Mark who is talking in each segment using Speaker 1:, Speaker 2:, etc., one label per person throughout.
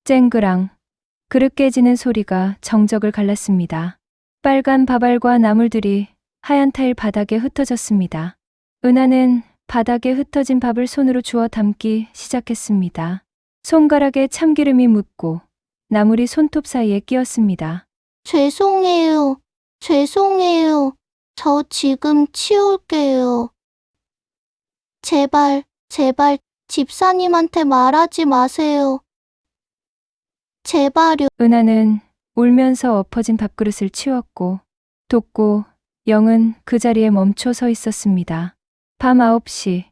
Speaker 1: 쨍그랑 그릇 깨지는 소리가 정적을 갈랐습니다. 빨간 밥알과 나물들이 하얀 타일 바닥에 흩어졌습니다. 은하는 바닥에 흩어진 밥을 손으로 주워 담기 시작했습니다. 손가락에 참기름이 묻고 나물이 손톱 사이에 끼었습니다.
Speaker 2: 죄송해요. 죄송해요. 저 지금 치울게요. 제발, 제발 집사님한테 말하지 마세요. 제발요.
Speaker 1: 은하는 울면서 엎어진 밥그릇을 치웠고 돕고 영은 그 자리에 멈춰 서 있었습니다. 밤 9시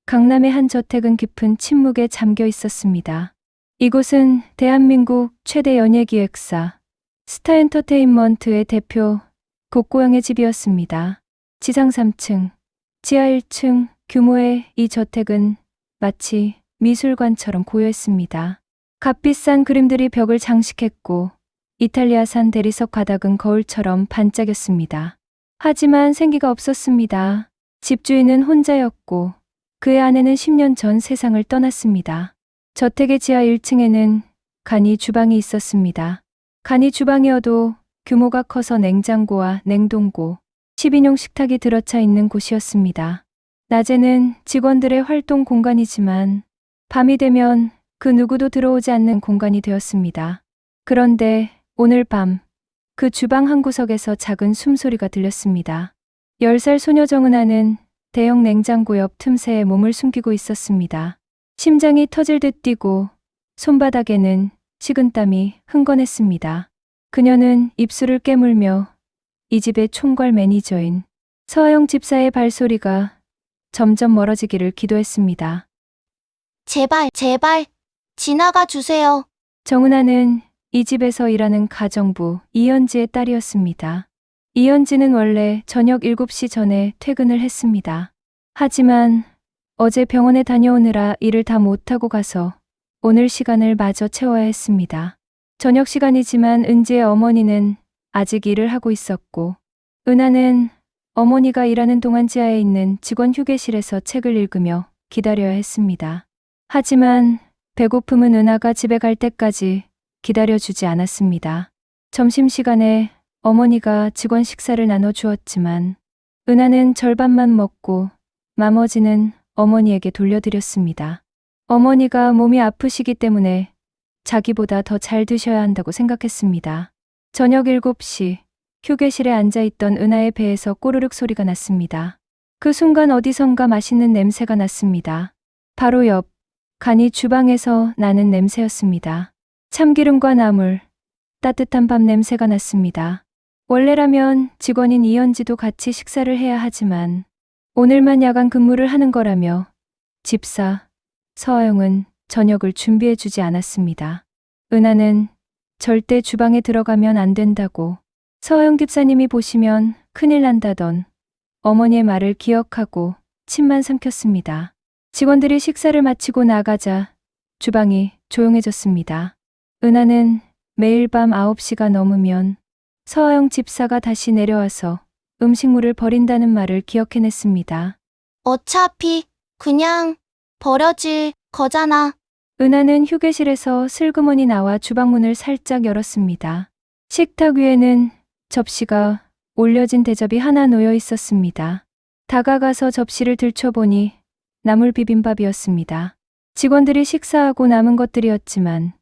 Speaker 1: 강남의 한 저택은 깊은 침묵에 잠겨 있었습니다. 이곳은 대한민국 최대 연예기획사 스타엔터테인먼트의 대표 곡고영의 집이었습니다. 지상 3층, 지하 1층 규모의 이 저택은 마치 미술관처럼 고요했습니다. 값비싼 그림들이 벽을 장식했고 이탈리아산 대리석 바닥은 거울처럼 반짝였습니다. 하지만 생기가 없었습니다. 집주인은 혼자였고 그의 아내는 10년 전 세상을 떠났습니다. 저택의 지하 1층에는 간이 주방이 있었습니다. 간이 주방이어도 규모가 커서 냉장고와 냉동고, 10인용 식탁이 들어차 있는 곳이었습니다. 낮에는 직원들의 활동 공간이지만 밤이 되면 그 누구도 들어오지 않는 공간이 되었습니다. 그런데 오늘 밤 그 주방 한 구석에서 작은 숨소리가 들렸습니다. 10살 소녀 정은아는 대형 냉장고 옆 틈새에 몸을 숨기고 있었습니다. 심장이 터질 듯 뛰고 손바닥에는 식은땀이 흥건했습니다. 그녀는 입술을 깨물며 이 집의 총괄 매니저인 서하영 집사의 발소리가 점점 멀어지기를 기도했습니다.
Speaker 2: 제발, 제발 지나가 주세요.
Speaker 1: 정은아는 이 집에서 일하는 가정부 이현지의 딸이었습니다. 이현지는 원래 저녁 7시 전에 퇴근을 했습니다. 하지만 어제 병원에 다녀오느라 일을 다 못하고 가서 오늘 시간을 마저 채워야 했습니다. 저녁 시간이지만 은지의 어머니는 아직 일을 하고 있었고 은하는 어머니가 일하는 동안 지하에 있는 직원 휴게실에서 책을 읽으며 기다려야 했습니다. 하지만 배고픔은 은하가 집에 갈 때까지 기다려주지 않았습니다. 점심시간에 어머니가 직원 식사를 나눠주었지만 은하는 절반만 먹고 나머지는 어머니에게 돌려드렸습니다. 어머니가 몸이 아프시기 때문에 자기보다 더 잘 드셔야 한다고 생각했습니다. 저녁 7시 휴게실에 앉아있던 은하의 배에서 꼬르륵 소리가 났습니다. 그 순간 어디선가 맛있는 냄새가 났습니다. 바로 옆 간이 주방에서 나는 냄새였습니다. 참기름과 나물, 따뜻한 밥 냄새가 났습니다. 원래라면 직원인 이현지도 같이 식사를 해야 하지만 오늘만 야간 근무를 하는 거라며 집사 서하영은 저녁을 준비해주지 않았습니다. 은하는 절대 주방에 들어가면 안 된다고 서하영 집사님이 보시면 큰일 난다던 어머니의 말을 기억하고 침만 삼켰습니다. 직원들이 식사를 마치고 나가자 주방이 조용해졌습니다. 은하는 매일 밤 9시가 넘으면 서하영 집사가 다시 내려와서 음식물을 버린다는 말을 기억해냈습니다.
Speaker 2: 어차피 그냥 버려질 거잖아.
Speaker 1: 은하는 휴게실에서 슬그머니 나와 주방문을 살짝 열었습니다. 식탁 위에는 접시가 올려진 대접이 하나 놓여 있었습니다. 다가가서 접시를 들춰보니 나물 비빔밥이었습니다. 직원들이 식사하고 남은 것들이었지만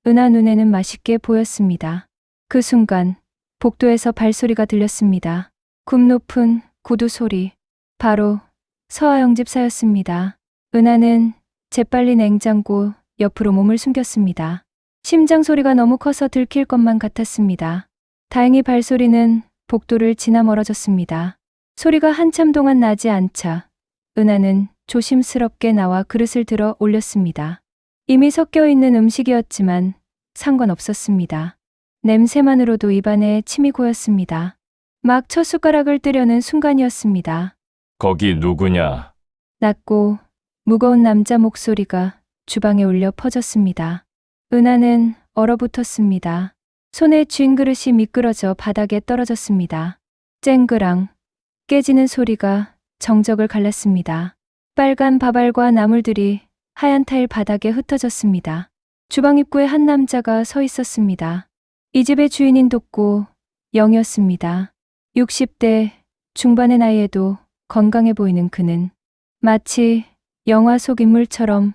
Speaker 1: 은하 눈에는 맛있게 보였습니다. 그 순간 복도에서 발소리가 들렸습니다. 굽 높은 구두 소리. 바로 서하영 집사였습니다. 은하는 재빨리 냉장고 옆으로 몸을 숨겼습니다. 심장 소리가 너무 커서 들킬 것만 같았습니다. 다행히 발소리는 복도를 지나 멀어졌습니다. 소리가 한참 동안 나지 않자 은하는 조심스럽게 나와 그릇을 들어 올렸습니다. 이미 섞여 있는 음식이었지만 상관없었습니다. 냄새만으로도 입안에 침이 고였습니다. 막 첫 숟가락을 뜨려는 순간이었습니다.
Speaker 3: 거기 누구냐?
Speaker 1: 낮고 무거운 남자 목소리가 주방에 울려 퍼졌습니다. 은하는 얼어붙었습니다. 손에 쥔 그릇이 미끄러져 바닥에 떨어졌습니다. 쨍그랑 깨지는 소리가 정적을 갈랐습니다. 빨간 밥알과 나물들이 하얀 타일 바닥에 흩어졌습니다. 주방 입구에 한 남자가 서 있었습니다. 이 집의 주인인 돋고 영이었습니다. 60대 중반의 나이에도 건강해 보이는 그는 마치 영화 속 인물처럼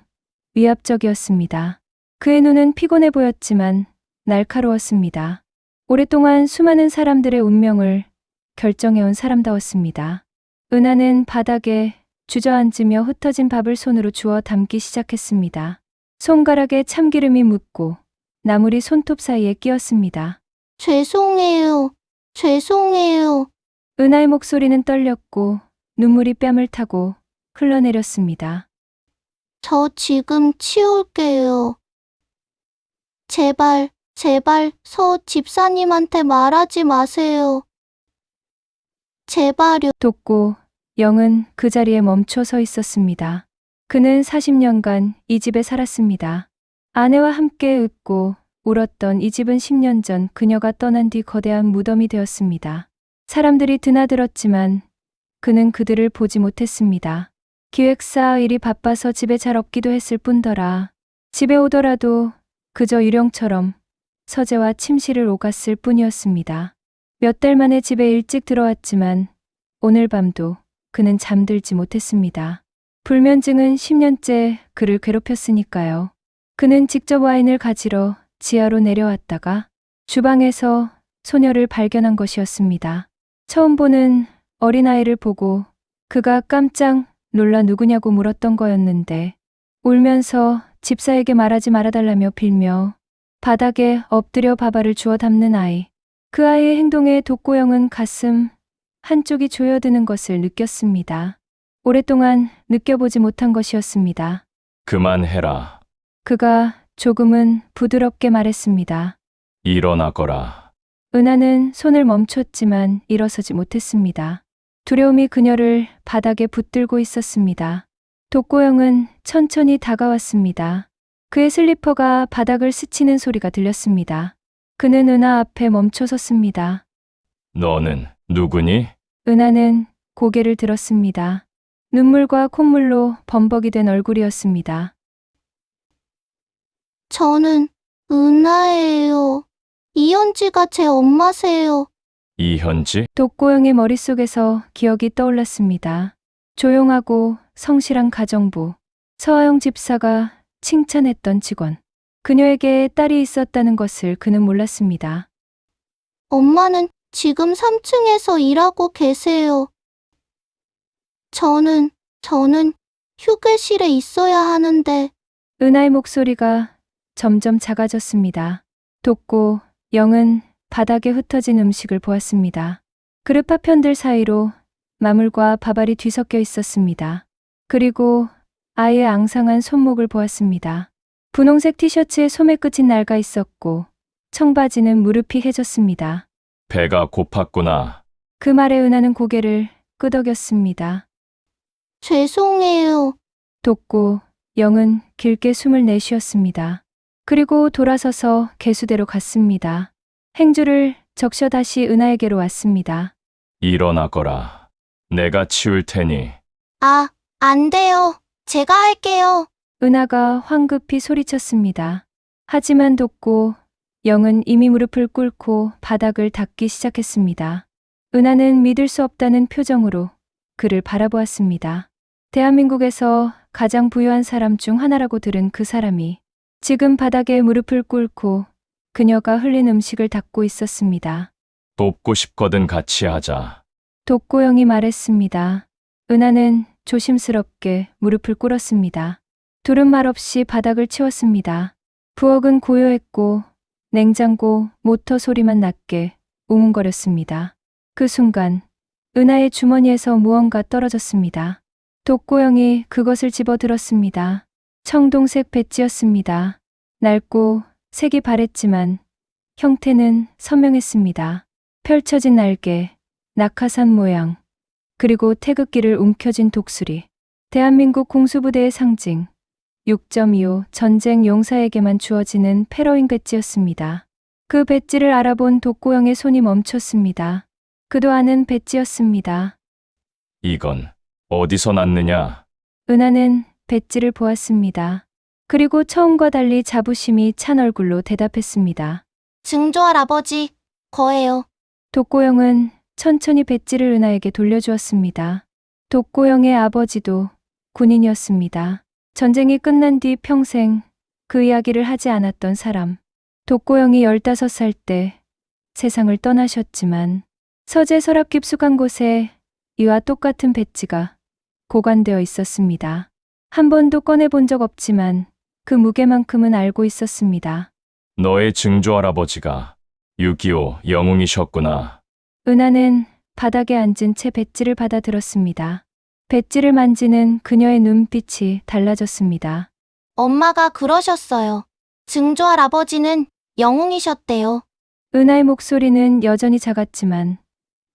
Speaker 1: 위압적이었습니다. 그의 눈은 피곤해 보였지만 날카로웠습니다. 오랫동안 수많은 사람들의 운명을 결정해온 사람다웠습니다. 은하는 바닥에 주저앉으며 흩어진 밥을 손으로 주워 담기 시작했습니다. 손가락에 참기름이 묻고 나물이 손톱 사이에 끼었습니다.
Speaker 2: 죄송해요. 죄송해요.
Speaker 1: 은하의 목소리는 떨렸고 눈물이 뺨을 타고 흘러내렸습니다.
Speaker 2: 저 지금 치울게요. 제발, 제발 서 집사님한테 말하지 마세요. 제발요.
Speaker 1: 돋고 영은 그 자리에 멈춰 서 있었습니다. 그는 40년간 이 집에 살았습니다. 아내와 함께 웃고 울었던 이 집은 10년 전 그녀가 떠난 뒤 거대한 무덤이 되었습니다. 사람들이 드나들었지만 그는 그들을 보지 못했습니다. 기획사 일이 바빠서 집에 잘 없기도 했을 뿐더러 집에 오더라도 그저 유령처럼 서재와 침실을 오갔을 뿐이었습니다. 몇 달 만에 집에 일찍 들어왔지만 오늘 밤도 그는 잠들지 못했습니다. 불면증은 10년째 그를 괴롭혔으니까요. 그는 직접 와인을 가지러 지하로 내려왔다가 주방에서 소녀를 발견한 것이었습니다. 처음 보는 어린아이를 보고 그가 깜짝 놀라 누구냐고 물었던 거였는데 울면서 집사에게 말하지 말아달라며 빌며 바닥에 엎드려 밥알을 주워 담는 아이. 그 아이의 행동에 돋고영은 가슴 한쪽이 조여드는 것을 느꼈습니다. 오랫동안 느껴보지 못한 것이었습니다.
Speaker 3: 그만해라.
Speaker 1: 그가 조금은 부드럽게 말했습니다.
Speaker 3: 일어나거라.
Speaker 1: 은하는 손을 멈췄지만 일어서지 못했습니다. 두려움이 그녀를 바닥에 붙들고 있었습니다. 돋고영은 천천히 다가왔습니다. 그의 슬리퍼가 바닥을 스치는 소리가 들렸습니다. 그는 은하 앞에 멈춰 섰습니다.
Speaker 3: 너는 누구니?
Speaker 1: 은하는 고개를 들었습니다. 눈물과 콧물로 범벅이 된 얼굴이었습니다.
Speaker 2: 저는 은하예요. 이현지가 제 엄마세요.
Speaker 3: 이현지?
Speaker 1: 돋고영의 머릿속에서 기억이 떠올랐습니다. 조용하고 성실한 가정부, 서하영 집사가 칭찬했던 직원. 그녀에게 딸이 있었다는 것을 그는 몰랐습니다.
Speaker 2: 엄마는 지금 3층에서 일하고 계세요. 저는 휴게실에 있어야 하는데.
Speaker 1: 은하의 목소리가 점점 작아졌습니다. 돋고 영은 바닥에 흩어진 음식을 보았습니다. 그릇 파편들 사이로 마물과 밥알이 뒤섞여 있었습니다. 그리고 아이의 앙상한 손목을 보았습니다. 분홍색 티셔츠에 소매 끝이 낡아 있었고 청바지는 무릎이 해졌습니다.
Speaker 3: 배가 고팠구나.
Speaker 1: 그 말에 은하는 고개를 끄덕였습니다.
Speaker 2: 죄송해요.
Speaker 1: 돋고 영은 길게 숨을 내쉬었습니다. 그리고 돌아서서 개수대로 갔습니다. 행주를 적셔 다시 은하에게로 왔습니다.
Speaker 3: 일어나거라. 내가 치울 테니.
Speaker 2: 안 돼요. 제가 할게요.
Speaker 1: 은하가 황급히 소리쳤습니다. 하지만 돋고 영은 이미 무릎을 꿇고 바닥을 닦기 시작했습니다. 은하는 믿을 수 없다는 표정으로 그를 바라보았습니다. 대한민국에서 가장 부유한 사람 중 하나라고 들은 그 사람이 지금 바닥에 무릎을 꿇고 그녀가 흘린 음식을 닦고 있었습니다.
Speaker 3: 돕고 싶거든 같이 하자.
Speaker 1: 돋고영이 말했습니다. 은하는 조심스럽게 무릎을 꿇었습니다. 둘은 말없이 바닥을 치웠습니다. 부엌은 고요했고 냉장고 모터 소리만 낮게 웅웅거렸습니다. 그 순간 은하의 주머니에서 무언가 떨어졌습니다. 돋고영이 그것을 집어 들었습니다. 청동색 배지였습니다. 낡고 색이 바랬지만 형태는 선명했습니다. 펼쳐진 날개, 낙하산 모양, 그리고 태극기를 움켜쥔 독수리. 대한민국 공수부대의 상징, 6.25 전쟁 용사에게만 주어지는 패러윈 배지였습니다. 그 배지를 알아본 돋고영의 손이 멈췄습니다. 그도 아는 배지였습니다.
Speaker 3: 이건 어디서 났느냐?
Speaker 1: 은하는 배지를 보았습니다. 그리고 처음과 달리 자부심이 찬 얼굴로 대답했습니다.
Speaker 2: 증조할 아버지, 거예요.
Speaker 1: 독고영은 천천히 배지를 은하에게 돌려주었습니다. 독고영의 아버지도 군인이었습니다. 전쟁이 끝난 뒤 평생 그 이야기를 하지 않았던 사람. 독고영이 15살 때 세상을 떠나셨지만 서재 서랍 깊숙한 곳에 이와 똑같은 배지가 보관되어 있었습니다. 한 번도 꺼내본 적 없지만 그 무게만큼은 알고 있었습니다.
Speaker 3: 너의 증조할아버지가 6.25 영웅이셨구나.
Speaker 1: 은하는 바닥에 앉은 채 배지를 받아들었습니다. 배지를 만지는 그녀의 눈빛이 달라졌습니다.
Speaker 2: 엄마가 그러셨어요. 증조할 아버지는 영웅이셨대요.
Speaker 1: 은하의 목소리는 여전히 작았지만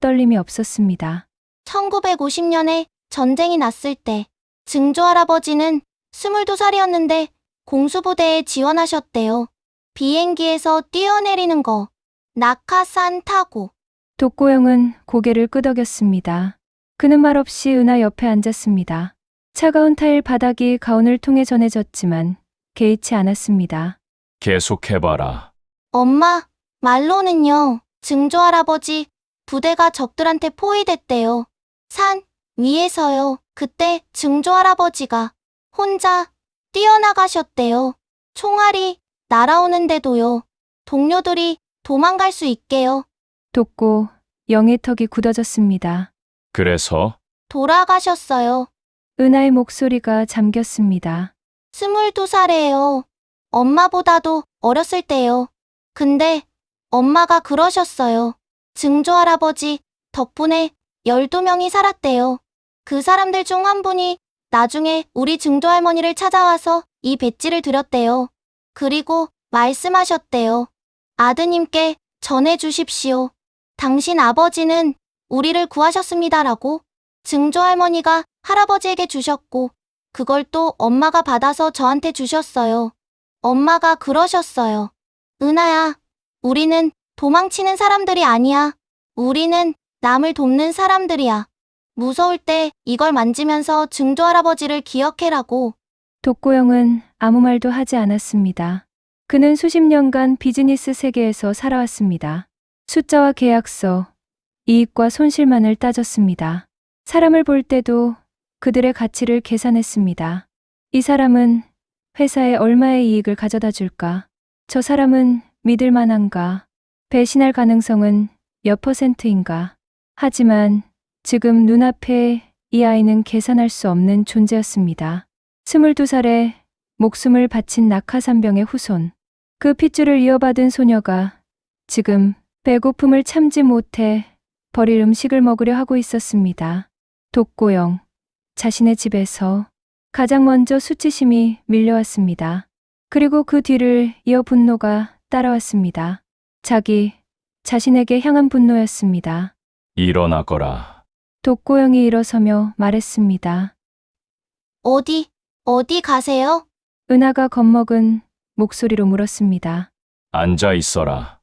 Speaker 1: 떨림이 없었습니다.
Speaker 2: 1950년에 전쟁이 났을 때 증조할아버지는 22살이었는데 공수부대에 지원하셨대요. 비행기에서 뛰어내리는 거, 낙하산 타고.
Speaker 1: 독고영은 고개를 끄덕였습니다. 그는 말없이 은하 옆에 앉았습니다. 차가운 타일 바닥이 가운을 통해 전해졌지만 개의치 않았습니다.
Speaker 3: 계속해봐라.
Speaker 2: 엄마, 말로는요. 증조할아버지 부대가 적들한테 포위됐대요. 산 위에서요. 그때 증조할아버지가 혼자 뛰어나가셨대요. 총알이 날아오는데도요. 동료들이 도망갈 수 있게요.
Speaker 1: 독고 영의 턱이 굳어졌습니다.
Speaker 3: 그래서
Speaker 2: 돌아가셨어요.
Speaker 1: 은하의 목소리가 잠겼습니다.
Speaker 2: 22살이에요. 엄마보다도 어렸을 때요. 근데 엄마가 그러셨어요. 증조할아버지 덕분에 12명이 살았대요. 그 사람들 중 한 분이 나중에 우리 증조할머니를 찾아와서 이 배지를 드렸대요. 그리고 말씀하셨대요. 아드님께 전해주십시오. 당신 아버지는 우리를 구하셨습니다라고. 증조할머니가 할아버지에게 주셨고 그걸 또 엄마가 받아서 저한테 주셨어요. 엄마가 그러셨어요. 은하야, 우리는 도망치는 사람들이 아니야. 우리는 남을 돕는 사람들이야. 무서울 때 이걸 만지면서 증조할아버지를 기억해라고.
Speaker 1: 독고영은 아무 말도 하지 않았습니다. 그는 수십 년간 비즈니스 세계에서 살아왔습니다. 숫자와 계약서, 이익과 손실만을 따졌습니다. 사람을 볼 때도 그들의 가치를 계산했습니다. 이 사람은 회사에 얼마의 이익을 가져다 줄까? 저 사람은 믿을 만한가? 배신할 가능성은 몇 %인가? 하지만 지금 눈앞에 이 아이는 계산할 수 없는 존재였습니다. 22살에 목숨을 바친 낙하산병의 후손. 그 핏줄을 이어받은 소녀가 지금 배고픔을 참지 못해 버릴 음식을 먹으려 하고 있었습니다. 독고영, 자신의 집에서 가장 먼저 수치심이 밀려왔습니다. 그리고 그 뒤를 이어 분노가 따라왔습니다. 자신에게 향한 분노였습니다.
Speaker 3: 일어나거라.
Speaker 1: 독고영이 일어서며 말했습니다.
Speaker 2: 어디 가세요?
Speaker 1: 은하가 겁먹은 목소리로 물었습니다.
Speaker 3: 앉아 있어라.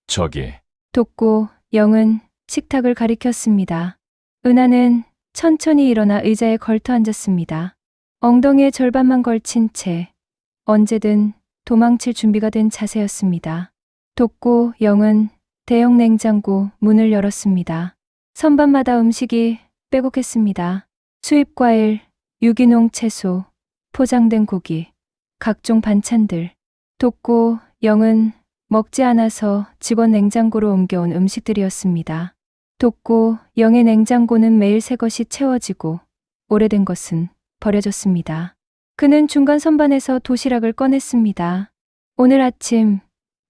Speaker 3: 저기.
Speaker 1: 독고영은 식탁을 가리켰습니다. 은하는 천천히 일어나 의자에 걸터 앉았습니다. 엉덩이에 절반만 걸친 채 언제든 도망칠 준비가 된 자세였습니다. 독고영은 대형 냉장고 문을 열었습니다. 선반마다 음식이 빼곡했습니다. 수입과일, 유기농 채소, 포장된 고기, 각종 반찬들. 독고영은 먹지 않아서 직원 냉장고로 옮겨온 음식들이었습니다. 독고영의 냉장고는 매일 새 것이 채워지고 오래된 것은 버려졌습니다. 그는 중간 선반에서 도시락을 꺼냈습니다. 오늘 아침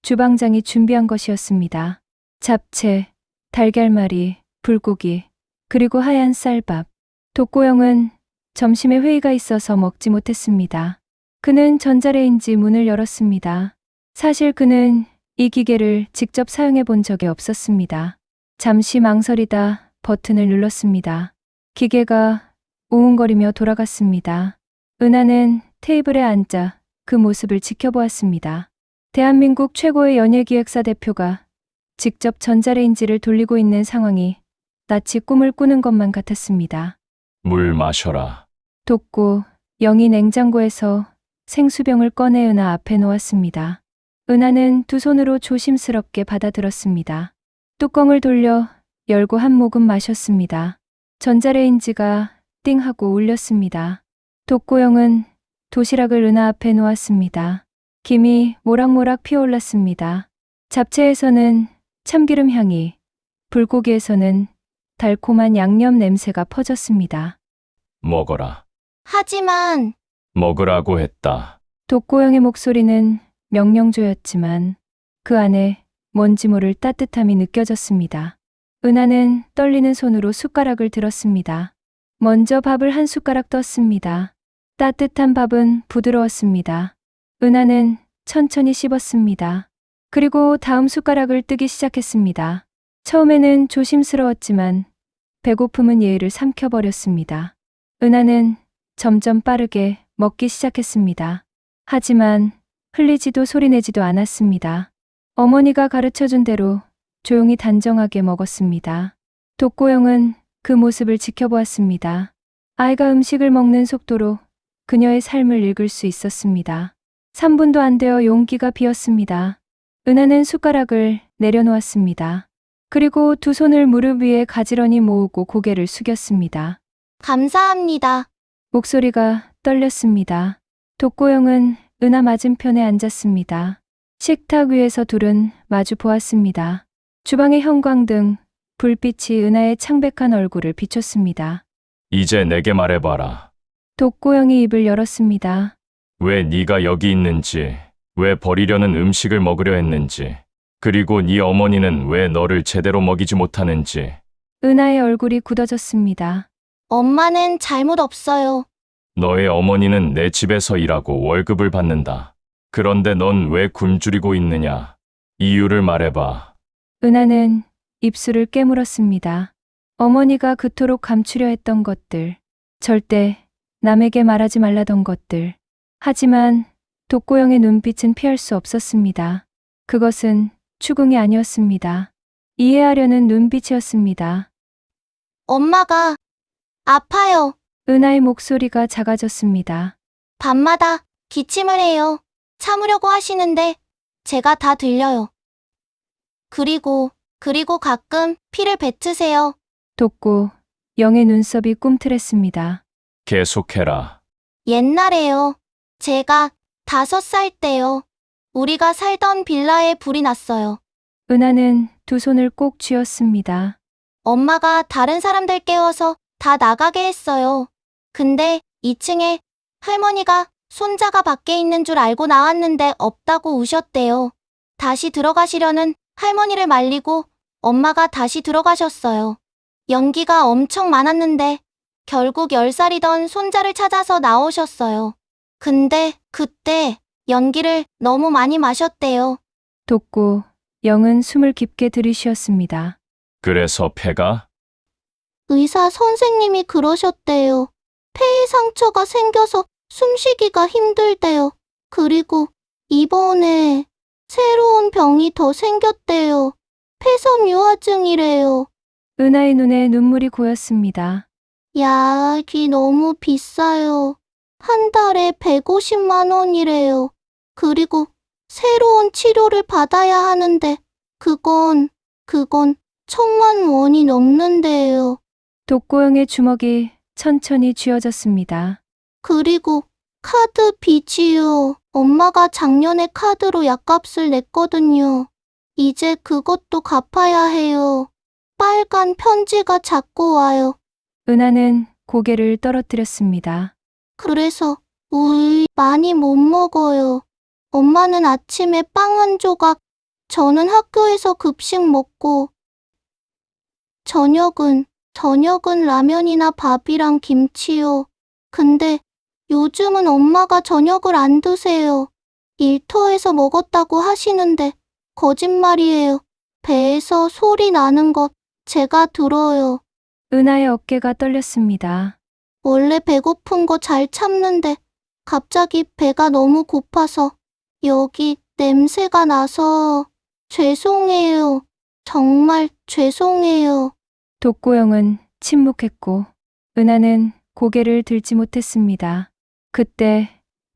Speaker 1: 주방장이 준비한 것이었습니다. 잡채, 달걀말이, 불고기, 그리고 하얀 쌀밥. 독고영은 점심에 회의가 있어서 먹지 못했습니다. 그는 전자레인지 문을 열었습니다. 사실 그는 이 기계를 직접 사용해 본 적이 없었습니다. 잠시 망설이다 버튼을 눌렀습니다. 기계가 우웅거리며 돌아갔습니다. 은하는 테이블에 앉아 그 모습을 지켜보았습니다. 대한민국 최고의 연예기획사 대표가 직접 전자레인지를 돌리고 있는 상황이 마치 꿈을 꾸는 것만 같았습니다.
Speaker 3: 물 마셔라.
Speaker 1: 독고영이 냉장고에서 생수병을 꺼내 은하 앞에 놓았습니다. 은하는 두 손으로 조심스럽게 받아들었습니다. 뚜껑을 돌려 열고 한 모금 마셨습니다. 전자레인지가 띵 하고 울렸습니다. 독고영은 도시락을 은하 앞에 놓았습니다. 김이 모락모락 피어올랐습니다. 잡채에서는 참기름 향이, 불고기에서는 달콤한 양념 냄새가 퍼졌습니다.
Speaker 3: 먹어라.
Speaker 2: 하지만
Speaker 3: 먹으라고 했다.
Speaker 1: 독고영의 목소리는 명령조였지만 그 안에 뭔지 모를 따뜻함이 느껴졌습니다. 은하는 떨리는 손으로 숟가락을 들었습니다. 먼저 밥을 한 숟가락 떴습니다. 따뜻한 밥은 부드러웠습니다. 은하는 천천히 씹었습니다. 그리고 다음 숟가락을 뜨기 시작했습니다. 처음에는 조심스러웠지만 배고픔은 예의를 삼켜버렸습니다. 은하는 점점 빠르게 먹기 시작했습니다. 하지만 흘리지도 소리내지도 않았습니다. 어머니가 가르쳐준 대로 조용히 단정하게 먹었습니다. 독고영은 그 모습을 지켜보았습니다. 아이가 음식을 먹는 속도로 그녀의 삶을 읽을 수 있었습니다. 3분도 안 되어 용기가 비었습니다. 은하는 숟가락을 내려놓았습니다. 그리고 두 손을 무릎 위에 가지런히 모으고 고개를 숙였습니다.
Speaker 2: 감사합니다.
Speaker 1: 목소리가 떨렸습니다. 독고영은 은하 맞은편에 앉았습니다. 식탁 위에서 둘은 마주 보았습니다. 주방의 형광등, 불빛이 은하의 창백한 얼굴을 비췄습니다.
Speaker 3: 이제 내게 말해봐라.
Speaker 1: 독고영이 입을 열었습니다.
Speaker 3: 왜 네가 여기 있는지, 왜 버리려는 음식을 먹으려 했는지, 그리고 네 어머니는 왜 너를 제대로 먹이지 못하는지.
Speaker 1: 은하의 얼굴이 굳어졌습니다.
Speaker 2: 엄마는 잘못 없어요.
Speaker 3: 너의 어머니는 내 집에서 일하고 월급을 받는다. 그런데 넌 왜 굶주리고 있느냐? 이유를 말해봐.
Speaker 1: 은하는 입술을 깨물었습니다. 어머니가 그토록 감추려 했던 것들, 절대 남에게 말하지 말라던 것들. 하지만 독고영의 눈빛은 피할 수 없었습니다. 그것은 추궁이 아니었습니다. 이해하려는 눈빛이었습니다.
Speaker 2: 엄마가 아파요.
Speaker 1: 은하의 목소리가 작아졌습니다.
Speaker 2: 밤마다 기침을 해요. 참으려고 하시는데 제가 다 들려요. 그리고 가끔 피를 뱉으세요.
Speaker 1: 독고 영의 눈썹이 꿈틀했습니다.
Speaker 3: 계속해라.
Speaker 2: 옛날에요. 제가 5살 때요. 우리가 살던 빌라에 불이 났어요.
Speaker 1: 은하는 두 손을 꼭 쥐었습니다.
Speaker 2: 엄마가 다른 사람들 깨워서 다 나가게 했어요. 근데 2층에 할머니가 손자가 밖에 있는 줄 알고 나왔는데 없다고 우셨대요. 다시 들어가시려는 할머니를 말리고 엄마가 다시 들어가셨어요. 연기가 엄청 많았는데 결국 10살이던 손자를 찾아서 나오셨어요. 근데 그때 연기를 너무 많이 마셨대요.
Speaker 1: 독고 영은 숨을 깊게 들이쉬었습니다.
Speaker 3: 그래서 폐가?
Speaker 2: 의사 선생님이 그러셨대요. 폐에 상처가 생겨서 숨쉬기가 힘들대요. 그리고 이번에 새로운 병이 더 생겼대요. 폐섬유화증이래요.
Speaker 1: 은하의 눈에 눈물이 고였습니다.
Speaker 2: 약이 너무 비싸요. 한 달에 150만 원이래요. 그리고 새로운 치료를 받아야 하는데 그건 1,000만 원이 넘는데요.
Speaker 1: 독고영의 주먹이 천천히 쥐어졌습니다.
Speaker 2: 그리고 카드 빚이요. 엄마가 작년에 카드로 약값을 냈거든요. 이제 그것도 갚아야 해요. 빨간 편지가 자꾸 와요.
Speaker 1: 은하는 고개를 떨어뜨렸습니다.
Speaker 2: 그래서 우유 많이 못 먹어요. 엄마는 아침에 빵 한 조각, 저는 학교에서 급식 먹고, 저녁은 라면이나 밥이랑 김치요. 근데 요즘은 엄마가 저녁을 안 드세요. 일터에서 먹었다고 하시는데 거짓말이에요. 배에서 소리 나는 것 제가 들어요.
Speaker 1: 은하의 어깨가 떨렸습니다.
Speaker 2: 원래 배고픈 거 잘 참는데 갑자기 배가 너무 고파서 여기 냄새가 나서 죄송해요. 정말 죄송해요.
Speaker 1: 독고영은 침묵했고 은하는 고개를 들지 못했습니다. 그때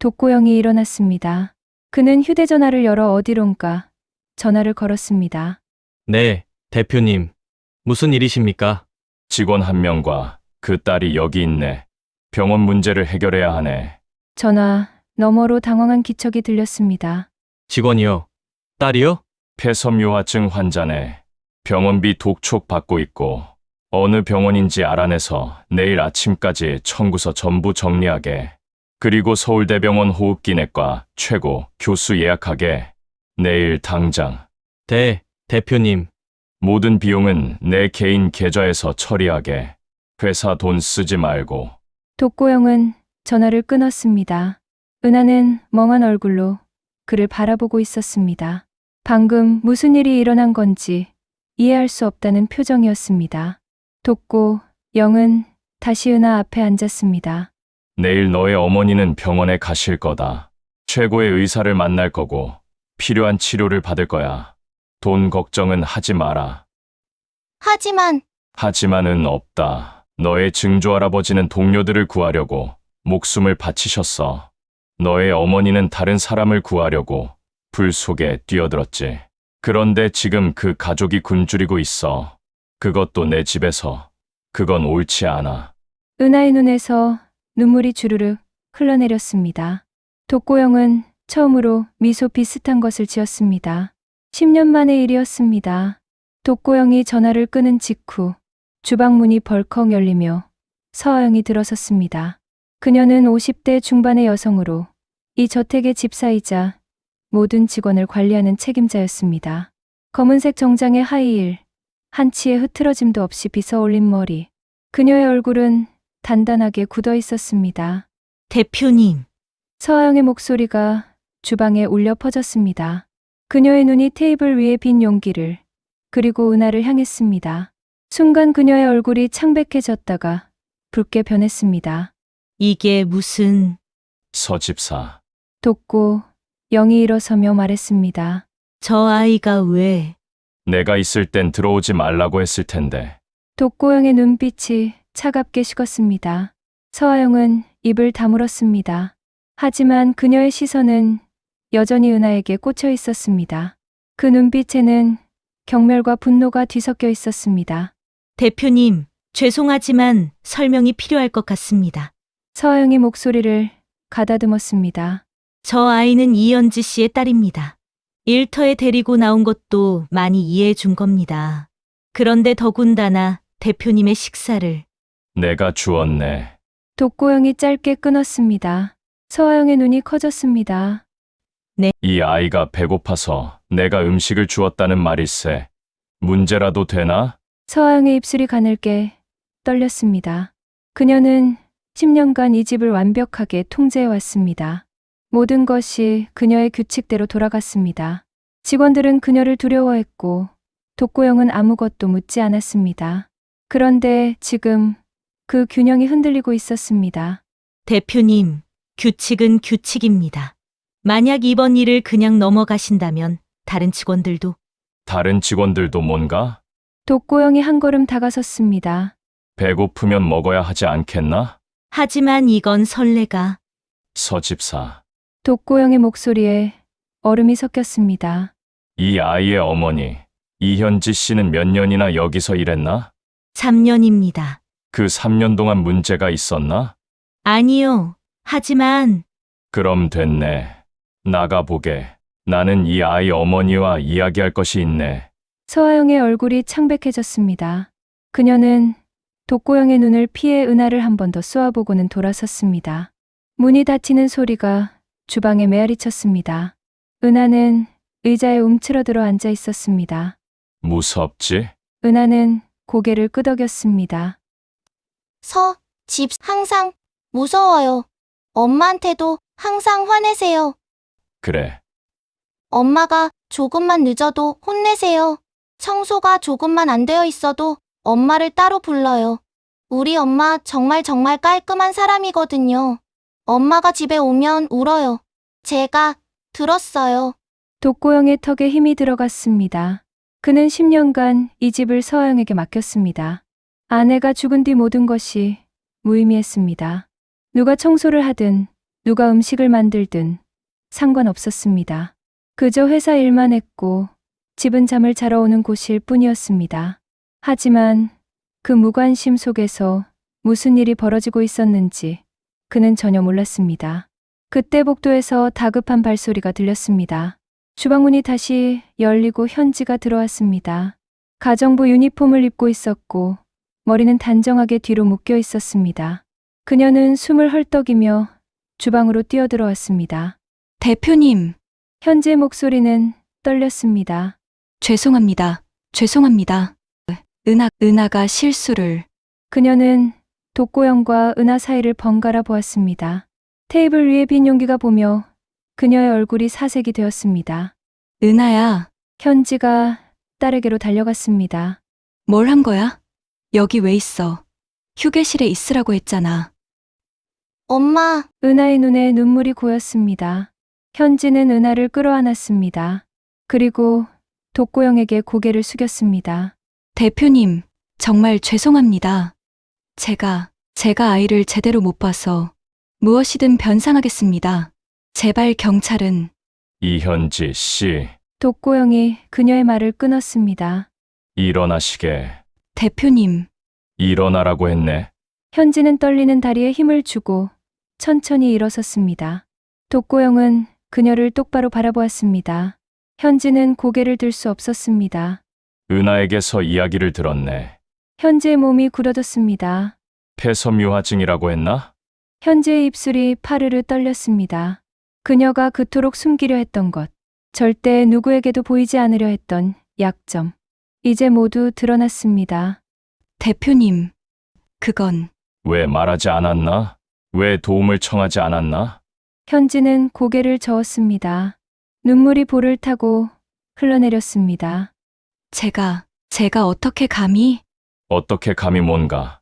Speaker 1: 독고영이 일어났습니다. 그는 휴대전화를 열어 어디론가 전화를 걸었습니다.
Speaker 4: 네, 대표님. 무슨 일이십니까?
Speaker 3: 직원 한 명과 그 딸이 여기 있네. 병원 문제를 해결해야 하네.
Speaker 1: 전화 너머로 당황한 기척이 들렸습니다.
Speaker 4: 직원이요. 딸이요?
Speaker 3: 폐섬유화증 환자네. 병원비 독촉 받고 있고 어느 병원인지 알아내서 내일 아침까지 청구서 전부 정리하게. 그리고 서울대병원 호흡기내과 최고 교수 예약하게. 내일 당장.
Speaker 4: 대표님.
Speaker 3: 모든 비용은 내 개인 계좌에서 처리하게. 회사 돈 쓰지 말고.
Speaker 1: 독고영은 전화를 끊었습니다. 은하는 멍한 얼굴로 그를 바라보고 있었습니다. 방금 무슨 일이 일어난 건지 이해할 수 없다는 표정이었습니다. 독고영은 다시 은하 앞에 앉았습니다.
Speaker 3: 내일 너의 어머니는 병원에 가실 거다. 최고의 의사를 만날 거고 필요한 치료를 받을 거야. 돈 걱정은 하지 마라. 하지만은 없다. 너의 증조할아버지는 동료들을 구하려고 목숨을 바치셨어. 너의 어머니는 다른 사람을 구하려고 불 속에 뛰어들었지. 그런데 지금 그 가족이 굶주리고 있어. 그것도 내 집에서. 그건 옳지 않아.
Speaker 1: 은하의 눈에서 눈물이 주르륵 흘러내렸습니다. 독고영은 처음으로 미소 비슷한 것을 지었습니다. 10년 만의 일이었습니다. 독고영이 전화를 끊은 직후 주방 문이 벌컥 열리며 서아영이 들어섰습니다. 그녀는 50대 중반의 여성으로 이 저택의 집사이자 모든 직원을 관리하는 책임자였습니다. 검은색 정장의 하이힐, 한치의 흐트러짐도 없이 빗어 올린 머리. 그녀의 얼굴은 단단하게 굳어 있었습니다.
Speaker 5: 대표님,
Speaker 1: 서아영의 목소리가 주방에 울려 퍼졌습니다. 그녀의 눈이 테이블 위에 빈 용기를 그리고 은하를 향했습니다. 순간 그녀의 얼굴이 창백해졌다가 붉게 변했습니다.
Speaker 5: 이게 무슨...
Speaker 3: 서집사.
Speaker 1: 독고 영이 일어서며 말했습니다.
Speaker 5: 저 아이가 왜...
Speaker 3: 내가 있을 땐 들어오지 말라고 했을 텐데.
Speaker 1: 독고영의 눈빛이 차갑게 식었습니다. 서아영은 입을 다물었습니다. 하지만 그녀의 시선은 여전히 은하에게 꽂혀 있었습니다. 그 눈빛에는 경멸과 분노가 뒤섞여 있었습니다.
Speaker 5: 대표님, 죄송하지만 설명이 필요할 것 같습니다.
Speaker 1: 서아영이 목소리를 가다듬었습니다.
Speaker 5: 저 아이는 이현지 씨의 딸입니다. 일터에 데리고 나온 것도 많이 이해해 준 겁니다. 그런데 더군다나 대표님의 식사를...
Speaker 3: 내가 주었네.
Speaker 1: 독고영이 짧게 끊었습니다. 서아영의 눈이 커졌습니다.
Speaker 3: 이 아이가 배고파서 내가 음식을 주었다는 말일세. 문제라도 되나?
Speaker 1: 서아영의 입술이 가늘게 떨렸습니다. 그녀는 10년간 이 집을 완벽하게 통제해왔습니다. 모든 것이 그녀의 규칙대로 돌아갔습니다. 직원들은 그녀를 두려워했고 독고영은 아무것도 묻지 않았습니다. 그런데 지금 그 균형이 흔들리고 있었습니다.
Speaker 5: 대표님, 규칙은 규칙입니다. 만약 이번 일을 그냥 넘어가신다면 다른 직원들도...
Speaker 3: 다른 직원들도 뭔가?
Speaker 1: 독고영이 한 걸음 다가섰습니다.
Speaker 3: 배고프면 먹어야 하지 않겠나?
Speaker 5: 하지만 이건 선례가...
Speaker 3: 서집사.
Speaker 1: 독고영의 목소리에 얼음이 섞였습니다.
Speaker 3: 이 아이의 어머니, 이현지 씨는 몇 년이나 여기서 일했나?
Speaker 5: 3년입니다.
Speaker 3: 그 3년 동안 문제가 있었나?
Speaker 5: 아니요. 하지만...
Speaker 3: 그럼 됐네. 나가보게. 나는 이 아이 어머니와 이야기할 것이 있네.
Speaker 1: 서아영의 얼굴이 창백해졌습니다. 그녀는 독고영의 눈을 피해 은하를 한 번 더 쏘아보고는 돌아섰습니다. 문이 닫히는 소리가 주방에 메아리쳤습니다. 은하는 의자에 움츠러들어 앉아 있었습니다.
Speaker 3: 무섭지?
Speaker 1: 은하는 고개를 끄덕였습니다.
Speaker 2: 집 항상 무서워요. 엄마한테도 항상 화내세요.
Speaker 3: 그래.
Speaker 2: 엄마가 조금만 늦어도 혼내세요. 청소가 조금만 안 되어 있어도 엄마를 따로 불러요. 우리 엄마 정말 깔끔한 사람이거든요. 엄마가 집에 오면 울어요. 제가 들었어요.
Speaker 1: 독고영의 턱에 힘이 들어갔습니다. 그는 10년간 이 집을 서아영에게 맡겼습니다. 아내가 죽은 뒤 모든 것이 무의미했습니다. 누가 청소를 하든 누가 음식을 만들든 상관없었습니다. 그저 회사 일만 했고 집은 잠을 자러 오는 곳일 뿐이었습니다. 하지만 그 무관심 속에서 무슨 일이 벌어지고 있었는지 그는 전혀 몰랐습니다. 그때 복도에서 다급한 발소리가 들렸습니다. 주방문이 다시 열리고 현지가 들어왔습니다. 가정부 유니폼을 입고 있었고 머리는 단정하게 뒤로 묶여 있었습니다. 그녀는 숨을 헐떡이며 주방으로 뛰어들어왔습니다.
Speaker 6: 대표님,
Speaker 1: 현지의 목소리는 떨렸습니다.
Speaker 6: 죄송합니다. 죄송합니다. 은하가 실수를.
Speaker 1: 그녀는 독고영과 은하 사이를 번갈아 보았습니다. 테이블 위에 빈 용기가 보며 그녀의 얼굴이 사색이 되었습니다.
Speaker 6: 은하야,
Speaker 1: 현지가 딸에게로 달려갔습니다.
Speaker 6: 뭘 한 거야? 여기 왜 있어? 휴게실에 있으라고 했잖아.
Speaker 2: 엄마,
Speaker 1: 은하의 눈에 눈물이 고였습니다. 현지는 은하를 끌어안았습니다. 그리고 독고영에게 고개를 숙였습니다.
Speaker 6: 대표님, 정말 죄송합니다. 제가 아이를 제대로 못 봐서 무엇이든 변상하겠습니다. 제발 경찰은.
Speaker 3: 이현지 씨,
Speaker 1: 독고영이 그녀의 말을 끊었습니다.
Speaker 3: 일어나시게.
Speaker 6: 대표님,
Speaker 3: 일어나라고 했네.
Speaker 1: 현지는 떨리는 다리에 힘을 주고 천천히 일어섰습니다. 독고영은 그녀를 똑바로 바라보았습니다. 현지는 고개를 들 수 없었습니다.
Speaker 3: 은하에게서 이야기를 들었네.
Speaker 1: 현지의 몸이 굳어졌습니다.
Speaker 3: 폐섬유화증이라고 했나?
Speaker 1: 현지의 입술이 파르르 떨렸습니다. 그녀가 그토록 숨기려 했던 것, 절대 누구에게도 보이지 않으려 했던 약점, 이제 모두 드러났습니다.
Speaker 6: 대표님, 그건.
Speaker 3: 왜 말하지 않았나? 왜 도움을 청하지 않았나?
Speaker 1: 현지는 고개를 저었습니다. 눈물이 볼을 타고 흘러내렸습니다.
Speaker 6: 제가 어떻게 감히?
Speaker 3: 어떻게 감히 뭔가?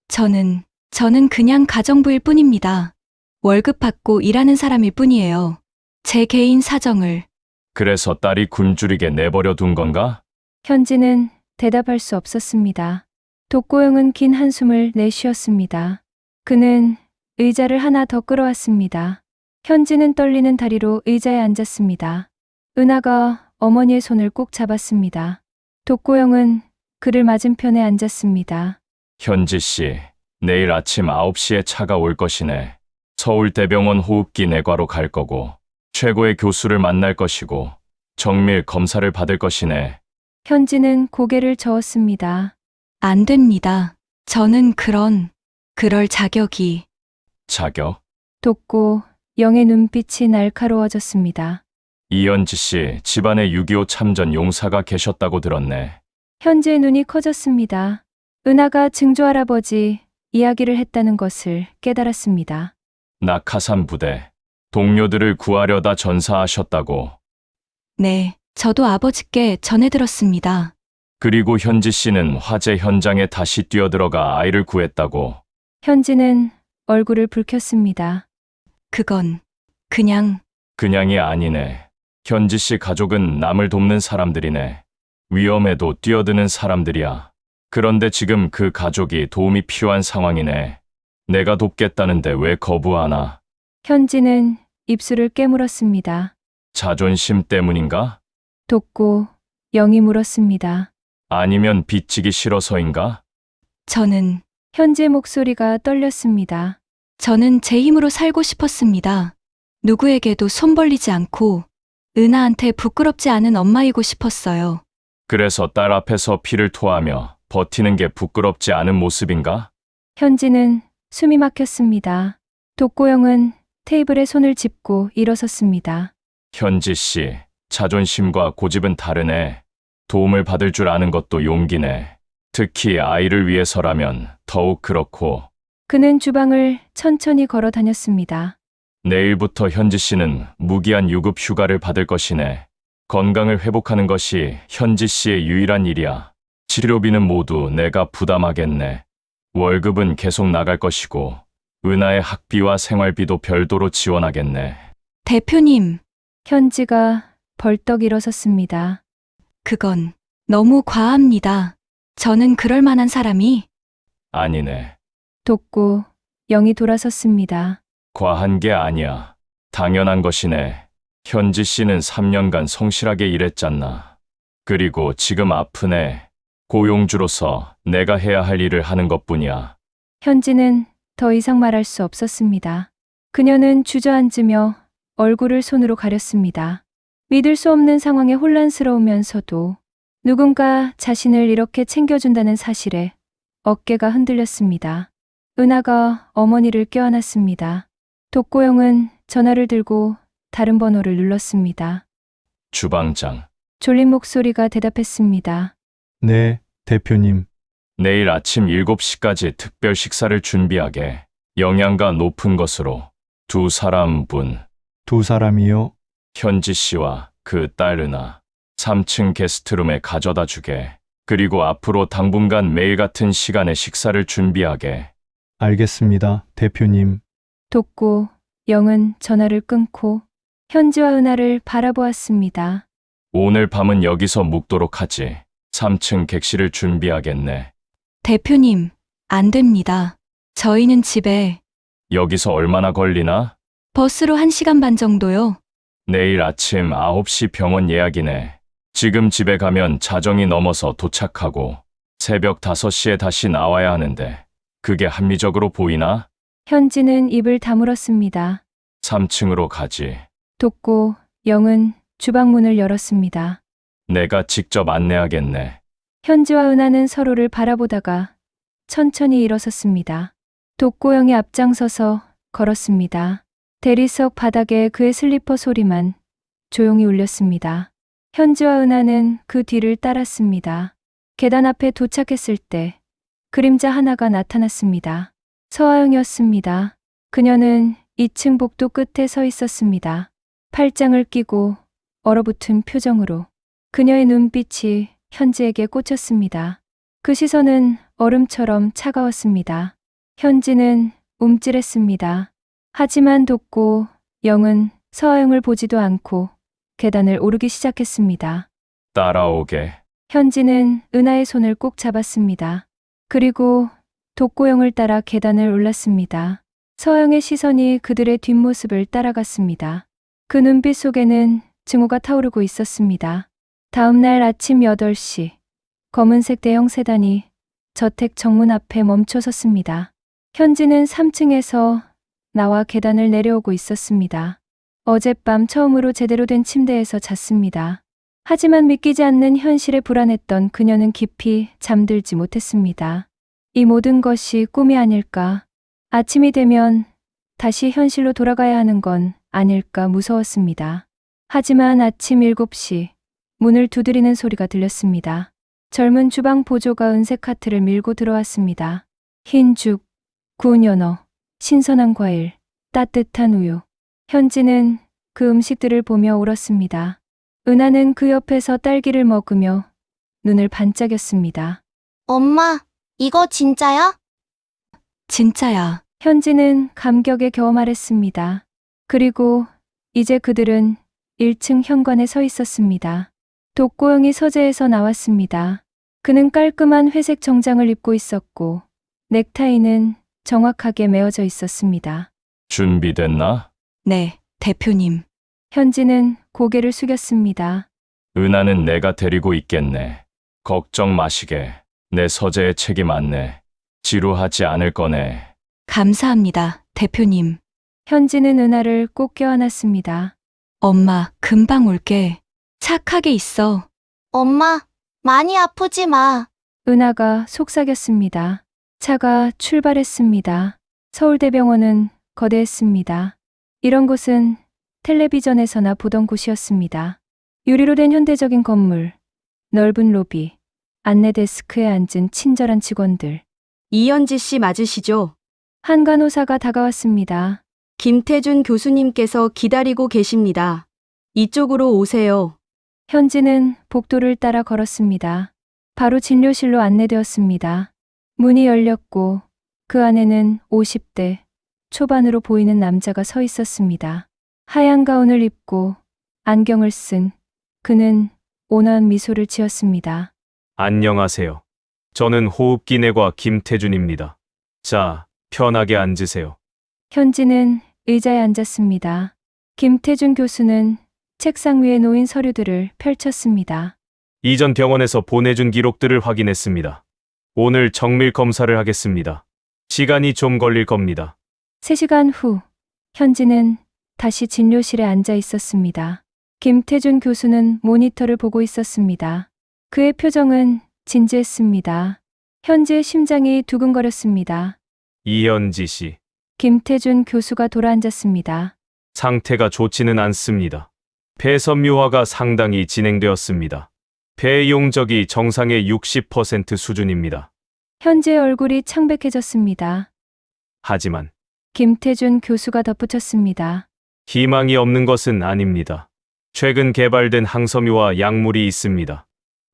Speaker 6: 저는 그냥 가정부일 뿐입니다. 월급 받고 일하는 사람일 뿐이에요. 제 개인 사정을.
Speaker 3: 그래서 딸이 굶주리게 내버려 둔 건가?
Speaker 1: 현지는 대답할 수 없었습니다. 독고영은 긴 한숨을 내쉬었습니다. 그는 의자를 하나 더 끌어왔습니다. 현지는 떨리는 다리로 의자에 앉았습니다. 은하가 어머니의 손을 꼭 잡았습니다. 독고영은 그를 맞은편에 앉았습니다.
Speaker 3: 현지 씨, 내일 아침 9시에 차가 올 것이네. 서울대병원 호흡기 내과로 갈 거고, 최고의 교수를 만날 것이고, 정밀 검사를 받을 것이네.
Speaker 1: 현지는 고개를 저었습니다.
Speaker 6: 안 됩니다. 저는 그럴 자격이.
Speaker 3: 자격?
Speaker 1: 독고 영의 눈빛이 날카로워졌습니다.
Speaker 3: 이현지 씨, 집안에 6.25 참전 용사가 계셨다고 들었네.
Speaker 1: 현지의 눈이 커졌습니다. 은하가 증조할아버지 이야기를 했다는 것을 깨달았습니다.
Speaker 3: 낙하산 부대, 동료들을 구하려다 전사하셨다고.
Speaker 6: 네, 저도 아버지께 전해 들었습니다.
Speaker 3: 그리고 현지 씨는 화재 현장에 다시 뛰어들어가 아이를 구했다고.
Speaker 1: 현지는 얼굴을 붉혔습니다.
Speaker 6: 그건 그냥이
Speaker 3: 아니네. 현지 씨 가족은 남을 돕는 사람들이네. 위험에도 뛰어드는 사람들이야. 그런데 지금 그 가족이 도움이 필요한 상황이네. 내가 돕겠다는데 왜 거부하나?
Speaker 1: 현지는 입술을 깨물었습니다.
Speaker 3: 자존심 때문인가?
Speaker 1: 독고 영이 물었습니다.
Speaker 3: 아니면 빚지기 싫어서인가?
Speaker 6: 저는
Speaker 1: 현지의 목소리가 떨렸습니다.
Speaker 6: 제 힘으로 살고 싶었습니다. 누구에게도 손 벌리지 않고 은하한테 부끄럽지 않은 엄마이고 싶었어요.
Speaker 3: 그래서 딸 앞에서 피를 토하며 버티는 게 부끄럽지 않은 모습인가?
Speaker 1: 현지는 숨이 막혔습니다. 독고영은 테이블에 손을 짚고 일어섰습니다.
Speaker 3: 현지 씨, 자존심과 고집은 다르네. 도움을 받을 줄 아는 것도 용기네. 특히 아이를 위해서라면 더욱 그렇고.
Speaker 1: 그는 주방을 천천히 걸어 다녔습니다.
Speaker 3: 내일부터 현지 씨는 무기한 유급 휴가를 받을 것이네. 건강을 회복하는 것이 현지 씨의 유일한 일이야. 치료비는 모두 내가 부담하겠네. 월급은 계속 나갈 것이고 은하의 학비와 생활비도 별도로 지원하겠네.
Speaker 6: 대표님,
Speaker 1: 현지가 벌떡 일어섰습니다.
Speaker 6: 그건 너무 과합니다. 저는 그럴 만한 사람이.
Speaker 3: 아니네.
Speaker 1: 독고 영이 돌아섰습니다.
Speaker 3: 과한 게 아니야. 당연한 것이네. 현지 씨는 3년간 성실하게 일했잖아. 그리고 지금 아프네. 고용주로서 내가 해야 할 일을 하는 것뿐이야.
Speaker 1: 현지는 더 이상 말할 수 없었습니다. 그녀는 주저앉으며 얼굴을 손으로 가렸습니다. 믿을 수 없는 상황에 혼란스러우면서도 누군가 자신을 이렇게 챙겨준다는 사실에 어깨가 흔들렸습니다. 은하가 어머니를 껴안았습니다. 독고영은 전화를 들고 다른 번호를 눌렀습니다.
Speaker 3: 주방장.
Speaker 1: 졸린 목소리가 대답했습니다.
Speaker 7: 네, 대표님.
Speaker 3: 내일 아침 7시까지 특별 식사를 준비하게. 영양가 높은 것으로 2사람분.
Speaker 7: 2사람이요?
Speaker 3: 현지 씨와 그 딸 은하. 3층 게스트룸에 가져다 주게. 그리고 앞으로 당분간 매일 같은 시간에 식사를 준비하게.
Speaker 7: 알겠습니다, 대표님.
Speaker 1: 독고 영은 전화를 끊고 현지와 은하를 바라보았습니다.
Speaker 3: 오늘 밤은 여기서 묵도록 하지. 3층 객실을 준비하겠네.
Speaker 6: 대표님, 안 됩니다. 저희는 집에
Speaker 3: 여기서 얼마나 걸리나?
Speaker 6: 버스로 1시간 반 정도요.
Speaker 3: 내일 아침 9시 병원 예약이네. 지금 집에 가면 자정이 넘어서 도착하고 새벽 5시에 다시 나와야 하는데 그게 합리적으로 보이나?
Speaker 1: 현지는 입을 다물었습니다.
Speaker 3: 3층으로 가지.
Speaker 1: 독고 영은 주방 문을 열었습니다.
Speaker 3: 내가 직접 안내하겠네.
Speaker 1: 현지와 은하는 서로를 바라보다가 천천히 일어섰습니다. 독고영이 앞장서서 걸었습니다. 대리석 바닥에 그의 슬리퍼 소리만 조용히 울렸습니다. 현지와 은하는 그 뒤를 따랐습니다. 계단 앞에 도착했을 때 그림자 하나가 나타났습니다. 서아영이었습니다. 그녀는 2층 복도 끝에 서 있었습니다. 팔짱을 끼고 얼어붙은 표정으로 그녀의 눈빛이 현지에게 꽂혔습니다. 그 시선은 얼음처럼 차가웠습니다. 현지는 움찔했습니다. 하지만 독고 영은 서아영을 보지도 않고 계단을 오르기 시작했습니다.
Speaker 3: 따라오게.
Speaker 1: 현지는 은하의 손을 꼭 잡았습니다. 그리고 독고영을 따라 계단을 올랐습니다. 서영의 시선이 그들의 뒷모습을 따라갔습니다. 그 눈빛 속에는 증오가 타오르고 있었습니다. 다음 날 아침 8시, 검은색 대형 세단이 저택 정문 앞에 멈춰 섰습니다. 현지는 3층에서 나와 계단을 내려오고 있었습니다. 어젯밤 처음으로 제대로 된 침대에서 잤습니다. 하지만 믿기지 않는 현실에 불안했던 그녀는 깊이 잠들지 못했습니다. 이 모든 것이 꿈이 아닐까? 아침이 되면 다시 현실로 돌아가야 하는 건 아닐까 무서웠습니다. 하지만 아침 7시 문을 두드리는 소리가 들렸습니다. 젊은 주방 보조가 은색 카트를 밀고 들어왔습니다. 흰 죽, 구운 연어, 신선한 과일, 따뜻한 우유. 현지는 그 음식들을 보며 울었습니다. 은하는 그 옆에서 딸기를 먹으며 눈을 반짝였습니다.
Speaker 2: 엄마, 이거 진짜야?
Speaker 6: 진짜야.
Speaker 1: 현지는 감격에 겨워 말했습니다. 그리고 이제 그들은 1층 현관에 서 있었습니다. 독고영이 서재에서 나왔습니다. 그는 깔끔한 회색 정장을 입고 있었고 넥타이는 정확하게 메어져 있었습니다.
Speaker 3: 준비됐나?
Speaker 6: 네, 대표님.
Speaker 1: 현지는 고개를 숙였습니다.
Speaker 3: 은하는 내가 데리고 있겠네. 걱정 마시게. 내 서재에 책임 안네. 지루하지 않을 거네.
Speaker 6: 감사합니다, 대표님.
Speaker 1: 현지는 은하를 꼭 껴안았습니다.
Speaker 6: 엄마, 금방 올게. 착하게 있어.
Speaker 2: 엄마, 많이 아프지 마.
Speaker 1: 은하가 속삭였습니다. 차가 출발했습니다. 서울대병원은 거대했습니다. 이런 곳은 텔레비전에서나 보던 곳이었습니다. 유리로 된 현대적인 건물, 넓은 로비, 안내 데스크에 앉은 친절한 직원들.
Speaker 8: 이현지 씨 맞으시죠?
Speaker 1: 한 간호사가 다가왔습니다.
Speaker 8: 김태준 교수님께서 기다리고 계십니다. 이쪽으로 오세요.
Speaker 1: 현지는 복도를 따라 걸었습니다. 바로 진료실로 안내되었습니다. 문이 열렸고 그 안에는 50대 초반으로 보이는 남자가 서 있었습니다. 하얀 가운을 입고 안경을 쓴 그는 온화한 미소를 지었습니다.
Speaker 9: 안녕하세요. 저는 호흡기 내과 김태준입니다. 자, 편하게 앉으세요.
Speaker 1: 현지는 의자에 앉았습니다. 김태준 교수는 책상 위에 놓인 서류들을 펼쳤습니다.
Speaker 9: 이전 병원에서 보내준 기록들을 확인했습니다. 오늘 정밀 검사를 하겠습니다. 시간이 좀 걸릴 겁니다.
Speaker 1: 3시간 후, 현지는 다시 진료실에 앉아 있었습니다. 김태준 교수는 모니터를 보고 있었습니다. 그의 표정은 진지했습니다. 현지의 심장이 두근거렸습니다.
Speaker 9: 이현지 씨,
Speaker 1: 김태준 교수가 돌아앉았습니다.
Speaker 9: 상태가 좋지는 않습니다. 폐섬유화가 상당히 진행되었습니다. 폐 용적이 정상의 60% 수준입니다.
Speaker 1: 현지의 얼굴이 창백해졌습니다.
Speaker 9: 하지만
Speaker 1: 김태준 교수가 덧붙였습니다.
Speaker 9: 희망이 없는 것은 아닙니다. 최근 개발된 항섬유화 약물이 있습니다.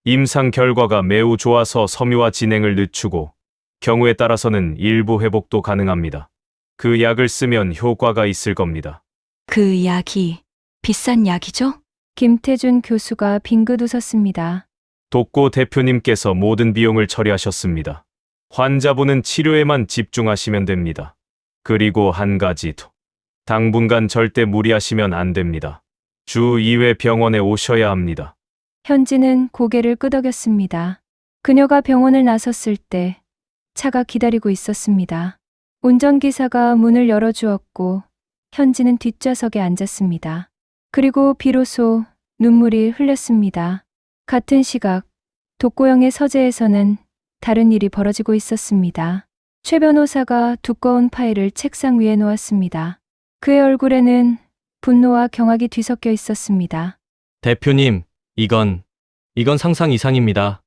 Speaker 9: 임상 결과가 매우 좋아서 섬유화 진행을 늦추고 경우에 따라서는 일부 회복도 가능합니다. 그 약을 쓰면 효과가 있을 겁니다.
Speaker 6: 그 약이 비싼 약이죠?
Speaker 1: 김태준 교수가 빙긋 웃었습니다.
Speaker 9: 독고 대표님께서 모든 비용을 처리하셨습니다. 환자분은 치료에만 집중하시면 됩니다. 그리고 한 가지 더. 당분간 절대 무리하시면 안 됩니다. 주 2회 병원에 오셔야 합니다.
Speaker 1: 현지는 고개를 끄덕였습니다. 그녀가 병원을 나섰을 때 차가 기다리고 있었습니다. 운전기사가 문을 열어주었고 현지는 뒷좌석에 앉았습니다. 그리고 비로소 눈물이 흘렸습니다. 같은 시각 독고영의 서재에서는 다른 일이 벌어지고 있었습니다. 최 변호사가 두꺼운 파일을 책상 위에 놓았습니다. 그의 얼굴에는 분노와 경악이 뒤섞여 있었습니다.
Speaker 4: 대표님, 이건 상상 이상입니다.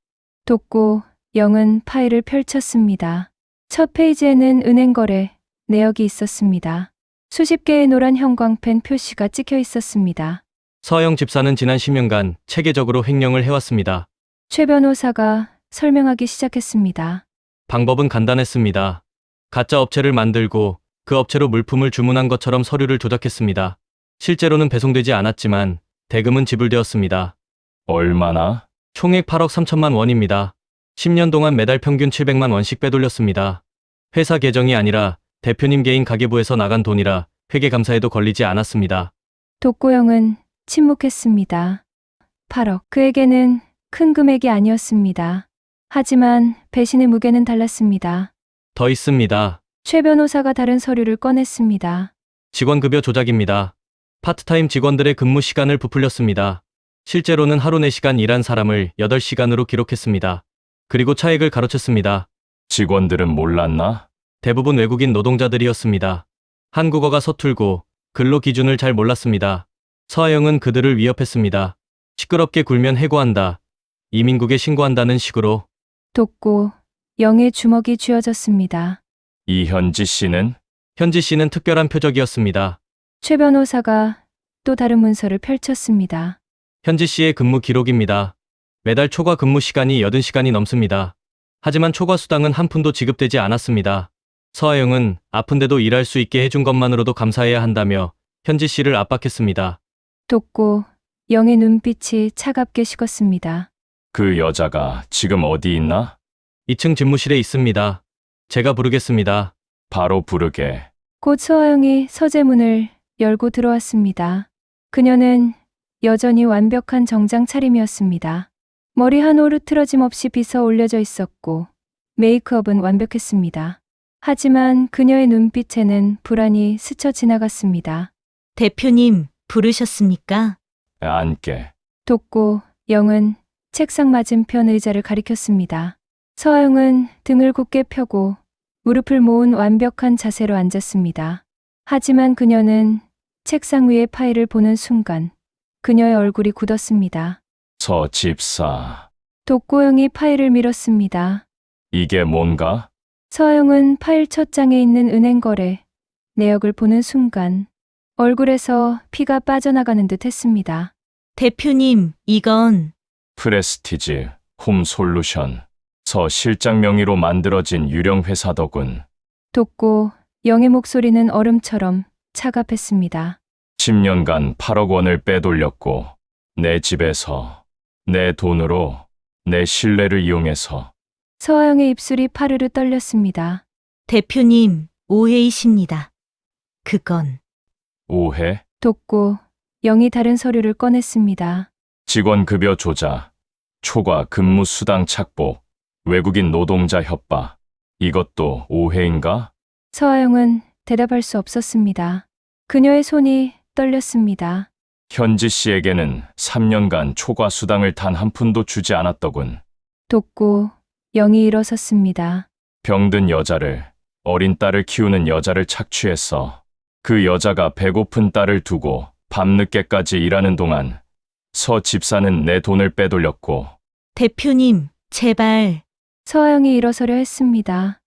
Speaker 1: 독고 영은 파일을 펼쳤습니다. 첫 페이지에는 은행 거래 내역이 있었습니다. 수십 개의 노란 형광펜 표시가 찍혀 있었습니다.
Speaker 4: 서영 집사는 지난 10년간 체계적으로 횡령을 해왔습니다.
Speaker 1: 최 변호사가 설명하기 시작했습니다.
Speaker 4: 방법은 간단했습니다. 가짜 업체를 만들고 그 업체로 물품을 주문한 것처럼 서류를 조작했습니다. 실제로는 배송되지 않았지만 대금은 지불되었습니다.
Speaker 3: 얼마나?
Speaker 4: 총액 8억 3천만 원입니다. 10년 동안 매달 평균 700만 원씩 빼돌렸습니다. 회사 계정이 아니라 대표님 개인 가계부에서 나간 돈이라 회계감사에도 걸리지 않았습니다.
Speaker 1: 독고영은 침묵했습니다. 8억. 그에게는 큰 금액이 아니었습니다. 하지만 배신의 무게는 달랐습니다.
Speaker 4: 더 있습니다.
Speaker 1: 최 변호사가 다른 서류를 꺼냈습니다.
Speaker 4: 직원급여 조작입니다. 파트타임 직원들의 근무 시간을 부풀렸습니다. 실제로는 하루 4시간 일한 사람을 8시간으로 기록했습니다. 그리고 차액을 가로챘습니다.
Speaker 3: 직원들은 몰랐나?
Speaker 4: 대부분 외국인 노동자들이었습니다. 한국어가 서툴고 근로 기준을 잘 몰랐습니다. 서하영은 그들을 위협했습니다. 시끄럽게 굴면 해고한다. 이민국에 신고한다는 식으로.
Speaker 1: 독고 영의 주먹이 쥐어졌습니다.
Speaker 3: 이현지 씨는?
Speaker 4: 현지 씨는 특별한 표적이었습니다.
Speaker 1: 최 변호사가 또 다른 문서를 펼쳤습니다.
Speaker 4: 현지 씨의 근무 기록입니다. 매달 초과 근무 시간이 80시간이 넘습니다. 하지만 초과 수당은 한 푼도 지급되지 않았습니다. 서하영은 아픈데도 일할 수 있게 해준 것만으로도 감사해야 한다며 현지 씨를 압박했습니다.
Speaker 1: 독고 영의 눈빛이 차갑게 식었습니다.
Speaker 3: 그 여자가 지금 어디 있나?
Speaker 4: 2층 집무실에 있습니다. 제가 부르겠습니다.
Speaker 3: 바로 부르게.
Speaker 1: 곧 서하영이 서재문을 열고 들어왔습니다. 그녀는 여전히 완벽한 정장 차림이었습니다. 머리 한 올을 틀어짐 없이 빗어 올려져 있었고 메이크업은 완벽했습니다. 하지만 그녀의 눈빛에는 불안이 스쳐 지나갔습니다.
Speaker 5: 대표님, 부르셨습니까?
Speaker 3: 앉게.
Speaker 1: 독고 영은 책상 맞은편 의자를 가리켰습니다. 서하영은 등을 굳게 펴고 무릎을 모은 완벽한 자세로 앉았습니다. 하지만 그녀는 책상 위의 파일을 보는 순간 그녀의 얼굴이 굳었습니다.
Speaker 3: 서 집사.
Speaker 1: 독고영이 파일을 밀었습니다.
Speaker 3: 이게 뭔가?
Speaker 1: 서하영은 파일 첫 장에 있는 은행 거래 내역을 보는 순간 얼굴에서 피가 빠져나가는 듯 했습니다.
Speaker 5: 대표님, 이건
Speaker 3: 프레스티지 홈 솔루션. 서 실장 명의로 만들어진 유령 회사더군.
Speaker 1: 독고 영의 목소리는 얼음처럼 차갑했습니다.
Speaker 3: 10년간 8억 원을 빼돌렸고 내 집에서 내 돈으로 내 신뢰를 이용해서.
Speaker 1: 서하영의 입술이 파르르 떨렸습니다.
Speaker 5: 대표님, 오해이십니다. 그건
Speaker 3: 오해?
Speaker 1: 돕고 영이 다른 서류를 꺼냈습니다.
Speaker 3: 직원 급여 조작, 초과 근무 수당 착복, 외국인 노동자 협박. 이것도 오해인가?
Speaker 1: 서하영은 대답할 수 없었습니다. 그녀의 손이 떨렸습니다.
Speaker 3: 현지 씨에게는 3년간 초과 수당을 단 한 푼도 주지 않았더군.
Speaker 1: 돕고 영이 일어섰습니다.
Speaker 3: 병든 여자를, 어린 딸을 키우는 여자를 착취했어. 그 여자가 배고픈 딸을 두고 밤늦게까지 일하는 동안 서 집사는 내 돈을 빼돌렸고.
Speaker 5: 대표님, 제발.
Speaker 1: 서하영이 일어서려 했습니다.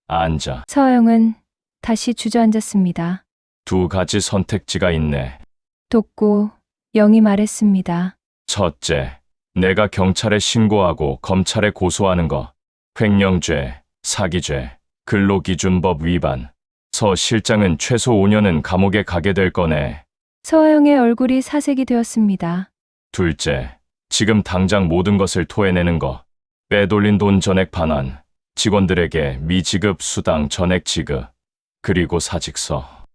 Speaker 3: 앉아.
Speaker 1: 서하영은 다시 주저앉았습니다.
Speaker 3: 두 가지 선택지가 있네.
Speaker 1: 돕고 영이 말했습니다.
Speaker 3: 첫째, 내가 경찰에 신고하고 검찰에 고소하는 거. 횡령죄, 사기죄, 근로기준법 위반. 서 실장은 최소 5년은 감옥에 가게 될 거네.
Speaker 1: 서하영의 얼굴이 사색이 되었습니다.
Speaker 3: 둘째, 지금 당장 모든 것을 토해내는 거. 빼돌린 돈 전액 반환, 직원들에게 미지급 수당 전액 지급, 그리고 사직서.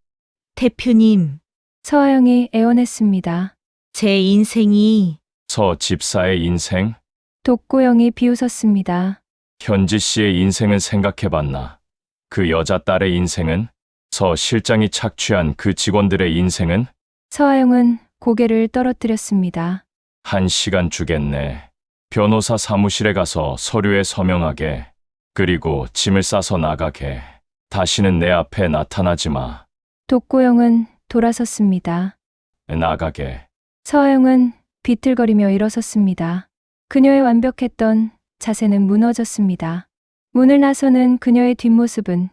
Speaker 5: 대표님,
Speaker 1: 서하영이 애원했습니다.
Speaker 5: 제 인생이
Speaker 3: 서 집사의 인생?
Speaker 1: 돕고 영이 비웃었습니다.
Speaker 3: 현지 씨의 인생은 생각해봤나? 그 여자 딸의 인생은? 서 실장이 착취한 그 직원들의 인생은?
Speaker 1: 서하영은 고개를 떨어뜨렸습니다.
Speaker 3: 1시간 주겠네. 변호사 사무실에 가서 서류에 서명하게. 그리고 짐을 싸서 나가게. 다시는 내 앞에 나타나지 마.
Speaker 1: 돕고 영은 돌아섰습니다.
Speaker 3: 나가게.
Speaker 1: 서하영은 비틀거리며 일어섰습니다. 그녀의 완벽했던 자세는 무너졌습니다. 문을 나서는 그녀의 뒷모습은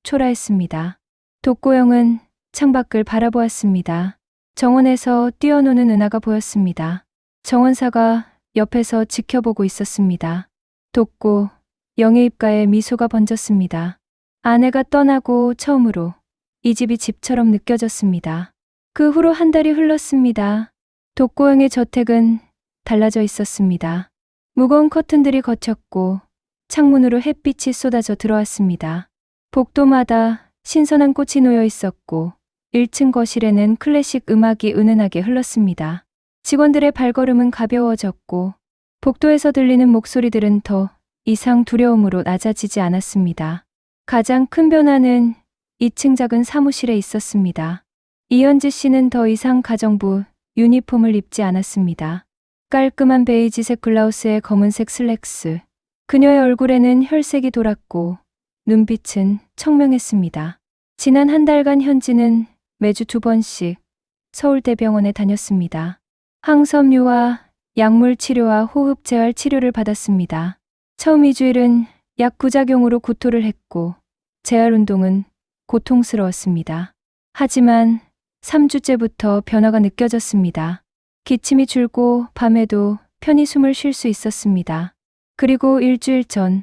Speaker 1: 초라했습니다. 돕고영은 창밖을 바라보았습니다. 정원에서 뛰어노는 은하가 보였습니다. 정원사가 옆에서 지켜보고 있었습니다. 돕고 영의 입가에 미소가 번졌습니다. 아내가 떠나고 처음으로 이 집이 집처럼 느껴졌습니다. 그 후로 한 달이 흘렀습니다. 돕고영의 저택은 달라져 있었습니다. 무거운 커튼들이 걷혔고 창문으로 햇빛이 쏟아져 들어왔습니다. 복도마다 신선한 꽃이 놓여 있었고 1층 거실에는 클래식 음악이 은은하게 흘렀습니다. 직원들의 발걸음은 가벼워졌고 복도에서 들리는 목소리들은 더 이상 두려움으로 낮아지지 않았습니다. 가장 큰 변화는 2층 작은 사무실에 있었습니다. 이현지 씨는 더 이상 가정부 유니폼을 입지 않았습니다. 깔끔한 베이지색 블라우스에 검은색 슬랙스. 그녀의 얼굴에는 혈색이 돌았고 눈빛은 청명했습니다. 지난 한 달간 현지는 매주 2번씩 서울대병원에 다녔습니다. 항섬유와 약물 치료와 호흡 재활 치료를 받았습니다. 처음 2주일은 약 부작용으로 구토를 했고 재활 운동은 고통스러웠습니다. 하지만 3주째부터 변화가 느껴졌습니다. 기침이 줄고 밤에도 편히 숨을 쉴 수 있었습니다. 그리고 일주일 전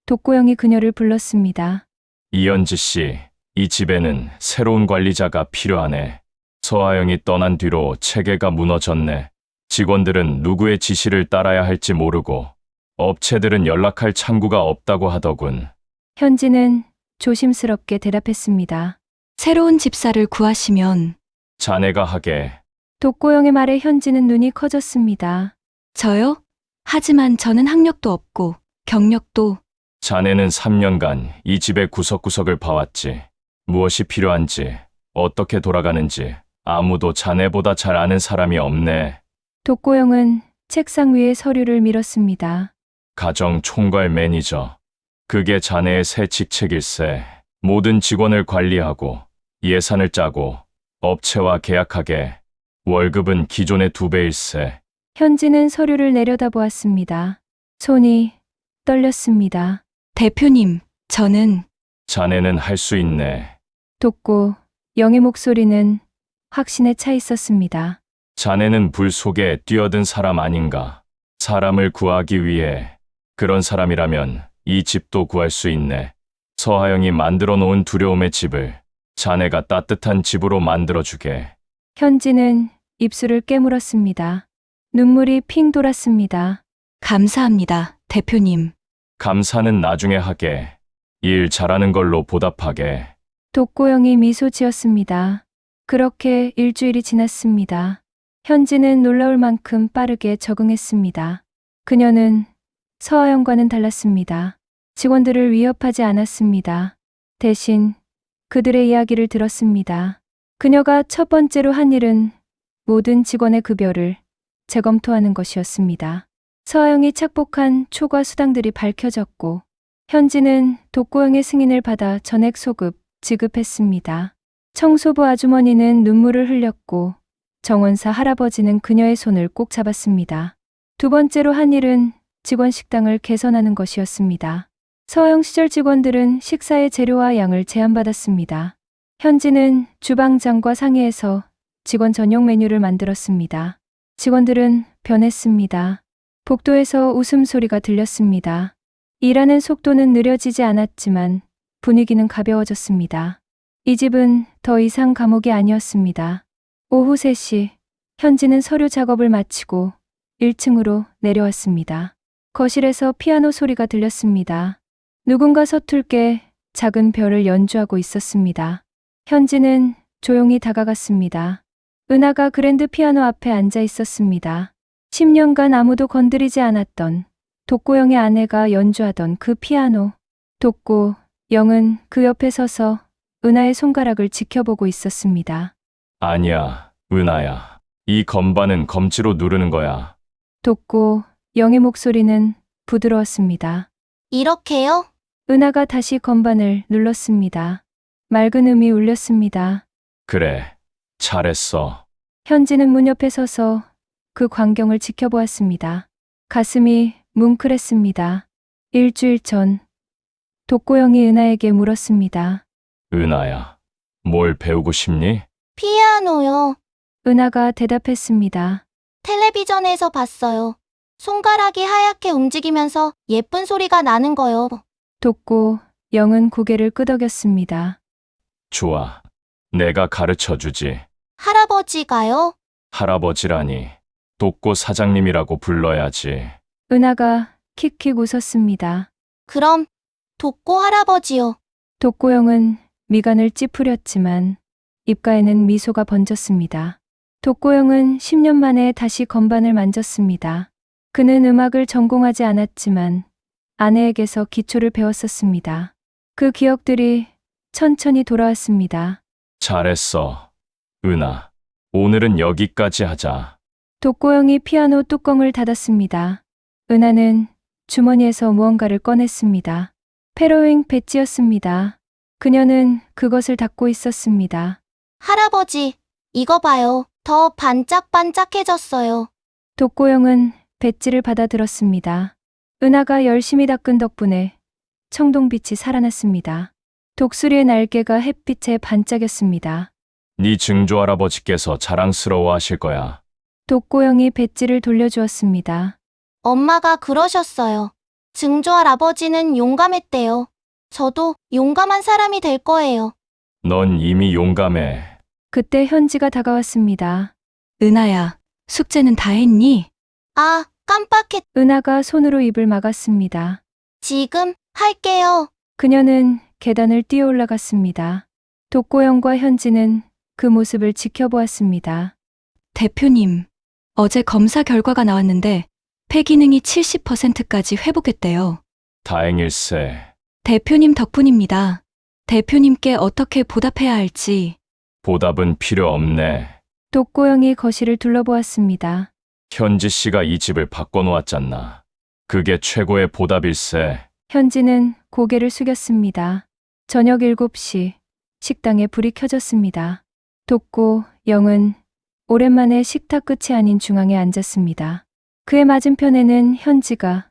Speaker 1: 독고영이 그녀를 불렀습니다.
Speaker 3: 이현지 씨, 이 집에는 새로운 관리자가 필요하네. 서하영이 떠난 뒤로 체계가 무너졌네. 직원들은 누구의 지시를 따라야 할지 모르고 업체들은 연락할 창구가 없다고 하더군.
Speaker 1: 현지는 조심스럽게 대답했습니다.
Speaker 6: 새로운 집사를 구하시면
Speaker 3: 자네가 하게.
Speaker 1: 독고영의 말에 현지는 눈이 커졌습니다.
Speaker 6: 저요? 하지만 저는 학력도 없고 경력도.
Speaker 3: 자네는 3년간 이 집의 구석구석을 봐왔지. 무엇이 필요한지, 어떻게 돌아가는지 아무도 자네보다 잘 아는 사람이 없네.
Speaker 1: 독고영은 책상 위에 서류를 밀었습니다.
Speaker 3: 가정 총괄 매니저. 그게 자네의 새 직책일세. 모든 직원을 관리하고 예산을 짜고 업체와 계약하게. 월급은 기존의 2배일세.
Speaker 1: 현지는 서류를 내려다보았습니다. 손이 떨렸습니다.
Speaker 6: 대표님, 저는
Speaker 3: 자네는 할 수 있네.
Speaker 1: 돕고 영의 목소리는 확신에 차 있었습니다.
Speaker 3: 자네는 불 속에 뛰어든 사람 아닌가. 사람을 구하기 위해. 그런 사람이라면 이 집도 구할 수 있네. 서하영이 만들어 놓은 두려움의 집을 자네가 따뜻한 집으로 만들어주게.
Speaker 1: 현지는 입술을 깨물었습니다. 눈물이 핑 돌았습니다.
Speaker 6: 감사합니다, 대표님.
Speaker 3: 감사는 나중에 하게. 일 잘하는 걸로 보답하게.
Speaker 1: 독고영이 미소 지었습니다. 그렇게 일주일이 지났습니다. 현지는 놀라울 만큼 빠르게 적응했습니다. 그녀는 서하영과는 달랐습니다. 직원들을 위협하지 않았습니다. 대신 그들의 이야기를 들었습니다. 그녀가 첫 번째로 한 일은 모든 직원의 급여를 재검토하는 것이었습니다. 서하영이 착복한 초과 수당들이 밝혀졌고 현지는 독고영의 승인을 받아 전액 소급 지급했습니다. 청소부 아주머니는 눈물을 흘렸고 정원사 할아버지는 그녀의 손을 꼭 잡았습니다. 두 번째로 한 일은 직원 식당을 개선하는 것이었습니다. 서하영 시절 직원들은 식사의 재료와 양을 제한받았습니다. 현지는 주방장과 상의해서 직원 전용 메뉴를 만들었습니다. 직원들은 변했습니다. 복도에서 웃음소리가 들렸습니다. 일하는 속도는 느려지지 않았지만 분위기는 가벼워졌습니다. 이 집은 더 이상 감옥이 아니었습니다. 오후 3시, 현지는 서류 작업을 마치고 1층으로 내려왔습니다. 거실에서 피아노 소리가 들렸습니다. 누군가 서툴게 작은 별을 연주하고 있었습니다. 현지는 조용히 다가갔습니다. 은하가 그랜드 피아노 앞에 앉아 있었습니다. 10년간 아무도 건드리지 않았던 독고영의 아내가 연주하던 그 피아노. 독고영은 그 옆에 서서 은하의 손가락을 지켜보고 있었습니다.
Speaker 3: 아니야, 은하야. 이 건반은 검지로 누르는 거야.
Speaker 1: 독고영의 목소리는 부드러웠습니다.
Speaker 2: 이렇게요?
Speaker 1: 은하가 다시 건반을 눌렀습니다. 맑은 음이 울렸습니다.
Speaker 3: 그래, 잘했어.
Speaker 1: 현지는 문 옆에 서서 그 광경을 지켜보았습니다. 가슴이 뭉클했습니다. 일주일 전 독고영이 은하에게 물었습니다.
Speaker 3: 은하야, 뭘 배우고 싶니?
Speaker 2: 피아노요.
Speaker 1: 은하가 대답했습니다.
Speaker 2: 텔레비전에서 봤어요. 손가락이 하얗게 움직이면서 예쁜 소리가 나는 거요.
Speaker 1: 독고영은 고개를 끄덕였습니다.
Speaker 3: 좋아. 내가 가르쳐 주지.
Speaker 2: 할아버지가요?
Speaker 3: 할아버지라니. 독고 사장님이라고 불러야지.
Speaker 1: 은하가 킥킥 웃었습니다.
Speaker 2: 그럼 독고 할아버지요.
Speaker 1: 독고영은 미간을 찌푸렸지만 입가에는 미소가 번졌습니다. 독고영은 10년 만에 다시 건반을 만졌습니다. 그는 음악을 전공하지 않았지만 아내에게서 기초를 배웠었습니다. 그 기억들이 천천히 돌아왔습니다.
Speaker 3: 잘했어. 은하. 오늘은 여기까지 하자.
Speaker 1: 독고영이 피아노 뚜껑을 닫았습니다. 은하는 주머니에서 무언가를 꺼냈습니다. 페로잉 배지였습니다. 그녀는 그것을 닫고 있었습니다.
Speaker 2: 할아버지, 이거 봐요. 더 반짝반짝해졌어요.
Speaker 1: 독고영은 배지를 받아들었습니다. 은하가 열심히 닦은 덕분에 청동빛이 살아났습니다. 독수리의 날개가 햇빛에 반짝였습니다.
Speaker 3: 네 증조 할아버지께서 자랑스러워 하실 거야.
Speaker 1: 독고영이 배지를 돌려주었습니다.
Speaker 2: 엄마가 그러셨어요. 증조 할아버지는 용감했대요. 저도 용감한 사람이 될 거예요.
Speaker 3: 넌 이미 용감해.
Speaker 1: 그때 현지가 다가왔습니다.
Speaker 6: 은하야, 숙제는 다 했니?
Speaker 2: 아, 깜빡했.
Speaker 1: 은하가 손으로 입을 막았습니다.
Speaker 2: 지금 할게요.
Speaker 1: 그녀는 계단을 뛰어 올라갔습니다. 독고영과 현지는 그 모습을 지켜보았습니다.
Speaker 6: 대표님, 어제 검사 결과가 나왔는데 폐기능이 70%까지 회복했대요.
Speaker 3: 다행일세.
Speaker 6: 대표님 덕분입니다. 대표님께 어떻게 보답해야 할지.
Speaker 3: 보답은 필요 없네.
Speaker 1: 독고영이 거실을 둘러보았습니다.
Speaker 3: 현지 씨가 이 집을 바꿔놓았잖아. 그게 최고의 보답일세.
Speaker 1: 현지는 고개를 숙였습니다. 저녁 7시 식당에 불이 켜졌습니다. 독고영은 오랜만에 식탁 끝이 아닌 중앙에 앉았습니다. 그의 맞은편에는 현지가,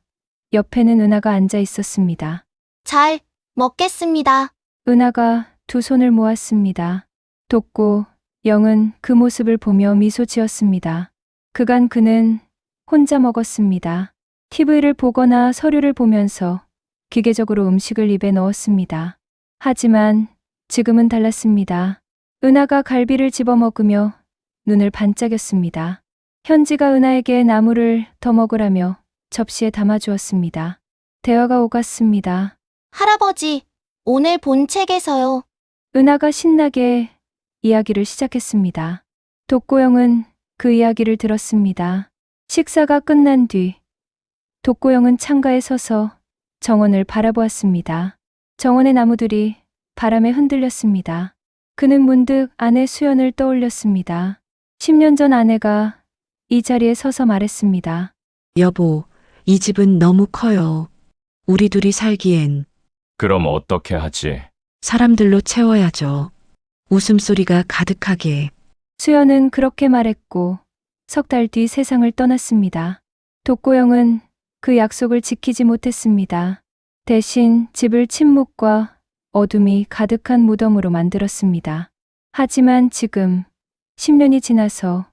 Speaker 1: 옆에는 은하가 앉아 있었습니다.
Speaker 2: 잘 먹겠습니다.
Speaker 1: 은하가 두 손을 모았습니다. 독고영은 그 모습을 보며 미소 지었습니다. 그간 그는 혼자 먹었습니다. TV를 보거나 서류를 보면서 기계적으로 음식을 입에 넣었습니다. 하지만 지금은 달랐습니다. 은하가 갈비를 집어먹으며 눈을 반짝였습니다. 현지가 은하에게 나물을 더 먹으라며 접시에 담아주었습니다. 대화가 오갔습니다.
Speaker 2: 할아버지, 오늘 본 책에서요.
Speaker 1: 은하가 신나게 이야기를 시작했습니다. 독고영은 그 이야기를 들었습니다. 식사가 끝난 뒤 독고영은 창가에 서서 정원을 바라보았습니다. 정원의 나무들이 바람에 흔들렸습니다. 그는 문득 아내 수연을 떠올렸습니다. 10년 전 아내가 이 자리에 서서 말했습니다.
Speaker 10: 여보, 이 집은 너무 커요. 우리 둘이 살기엔
Speaker 3: 그럼 어떻게 하지?
Speaker 10: 사람들로 채워야죠. 웃음소리가 가득하게.
Speaker 1: 수연은 그렇게 말했고 석 달 뒤 세상을 떠났습니다. 독고영은 그 약속을 지키지 못했습니다. 대신 집을 침묵과 어둠이 가득한 무덤으로 만들었습니다. 하지만 지금 10년이 지나서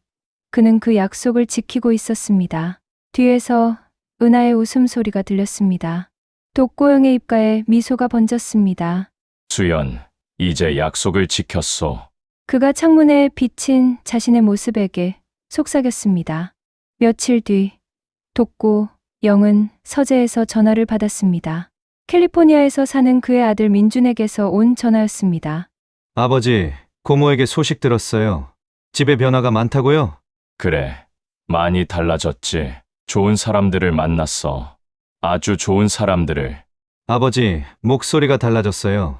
Speaker 1: 그는 그 약속을 지키고 있었습니다. 뒤에서 은하의 웃음소리가 들렸습니다. 독고영의 입가에 미소가 번졌습니다.
Speaker 3: 수연, 이제 약속을 지켰소.
Speaker 1: 그가 창문에 비친 자신의 모습에게 속삭였습니다. 며칠 뒤 독고영은 서재에서 전화를 받았습니다. 캘리포니아에서 사는 그의 아들 민준에게서 온 전화였습니다.
Speaker 11: 아버지, 고모에게 소식 들었어요. 집에 변화가 많다고요?
Speaker 3: 그래, 많이 달라졌지. 좋은 사람들을 만났어. 아주 좋은 사람들을.
Speaker 11: 아버지, 목소리가 달라졌어요.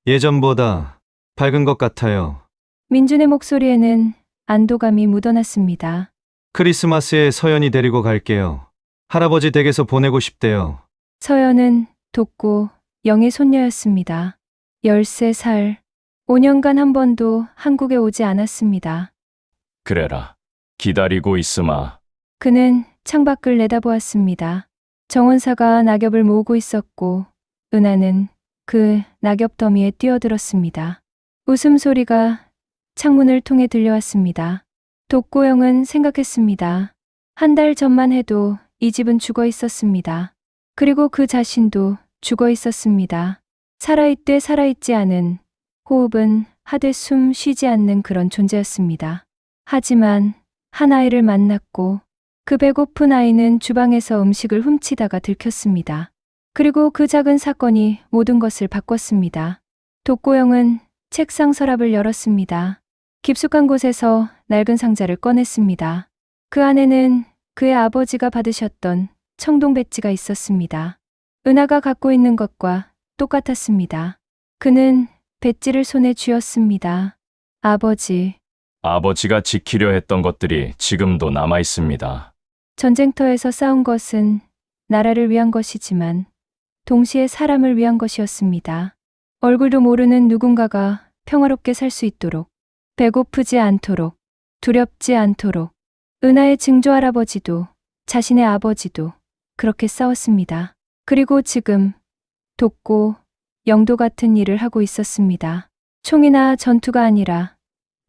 Speaker 11: 예전보다 밝은 것 같아요.
Speaker 1: 민준의 목소리에는 안도감이 묻어났습니다.
Speaker 11: 크리스마스에 서연이 데리고 갈게요. 할아버지 댁에서 보내고 싶대요.
Speaker 1: 서연은 독고영의 손녀였습니다. 13살. 5년간 한 번도 한국에 오지 않았습니다.
Speaker 3: 그래라. 기다리고 있으마.
Speaker 1: 그는 창밖을 내다보았습니다. 정원사가 낙엽을 모으고 있었고 은하는 그 낙엽 더미에 뛰어들었습니다. 웃음소리가 창문을 통해 들려왔습니다. 독고영은 생각했습니다. 한 달 전만 해도 이 집은 죽어 있었습니다. 그리고 그 자신도 죽어 있었습니다. 살아있되 살아있지 않은, 호흡은 하되 숨 쉬지 않는 그런 존재였습니다. 하지만 한 아이를 만났고 그 배고픈 아이는 주방에서 음식을 훔치다가 들켰습니다. 그리고 그 작은 사건이 모든 것을 바꿨습니다. 독고영은 책상 서랍을 열었습니다. 깊숙한 곳에서 낡은 상자를 꺼냈습니다. 그 안에는 그의 아버지가 받으셨던 청동 배지가 있었습니다. 은하가 갖고 있는 것과 똑같았습니다. 그는 배지를 손에 쥐었습니다. 아버지.
Speaker 3: 아버지가 지키려 했던 것들이 지금도 남아 있습니다.
Speaker 1: 전쟁터에서 싸운 것은 나라를 위한 것이지만 동시에 사람을 위한 것이었습니다. 얼굴도 모르는 누군가가 평화롭게 살 수 있도록, 배고프지 않도록, 두렵지 않도록. 은하의 증조할아버지도 자신의 아버지도 그렇게 싸웠습니다. 그리고 지금 독고영도 같은 일을 하고 있었습니다. 총이나 전투가 아니라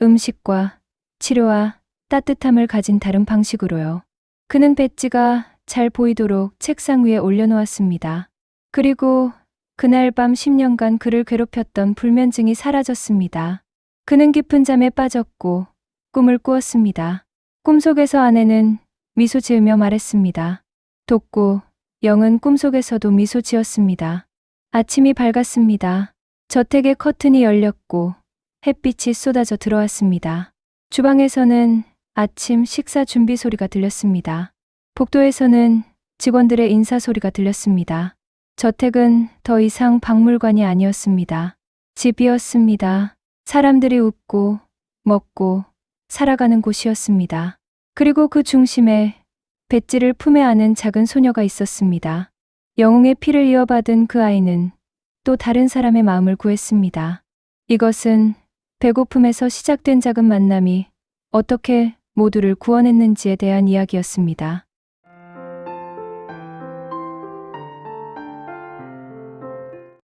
Speaker 1: 음식과 치료와 따뜻함을 가진 다른 방식으로요. 그는 배지가 잘 보이도록 책상 위에 올려놓았습니다. 그리고 그날 밤 10년간 그를 괴롭혔던 불면증이 사라졌습니다. 그는 깊은 잠에 빠졌고 꿈을 꾸었습니다. 꿈속에서 아내는 미소 지으며 말했습니다. 독고영은 꿈속에서도 미소 지었습니다. 아침이 밝았습니다. 저택의 커튼이 열렸고 햇빛이 쏟아져 들어왔습니다. 주방에서는 아침 식사 준비 소리가 들렸습니다. 복도에서는 직원들의 인사 소리가 들렸습니다. 저택은 더 이상 박물관이 아니었습니다. 집이었습니다. 사람들이 웃고 먹고 살아가는 곳이었습니다. 그리고 그 중심에 배지를 품에 안은 작은 소녀가 있었습니다. 영웅의 피를 이어받은 그 아이는 또 다른 사람의 마음을 구했습니다. 이것은 배고픔에서 시작된 작은 만남이 어떻게 모두를 구원했는지에 대한 이야기였습니다.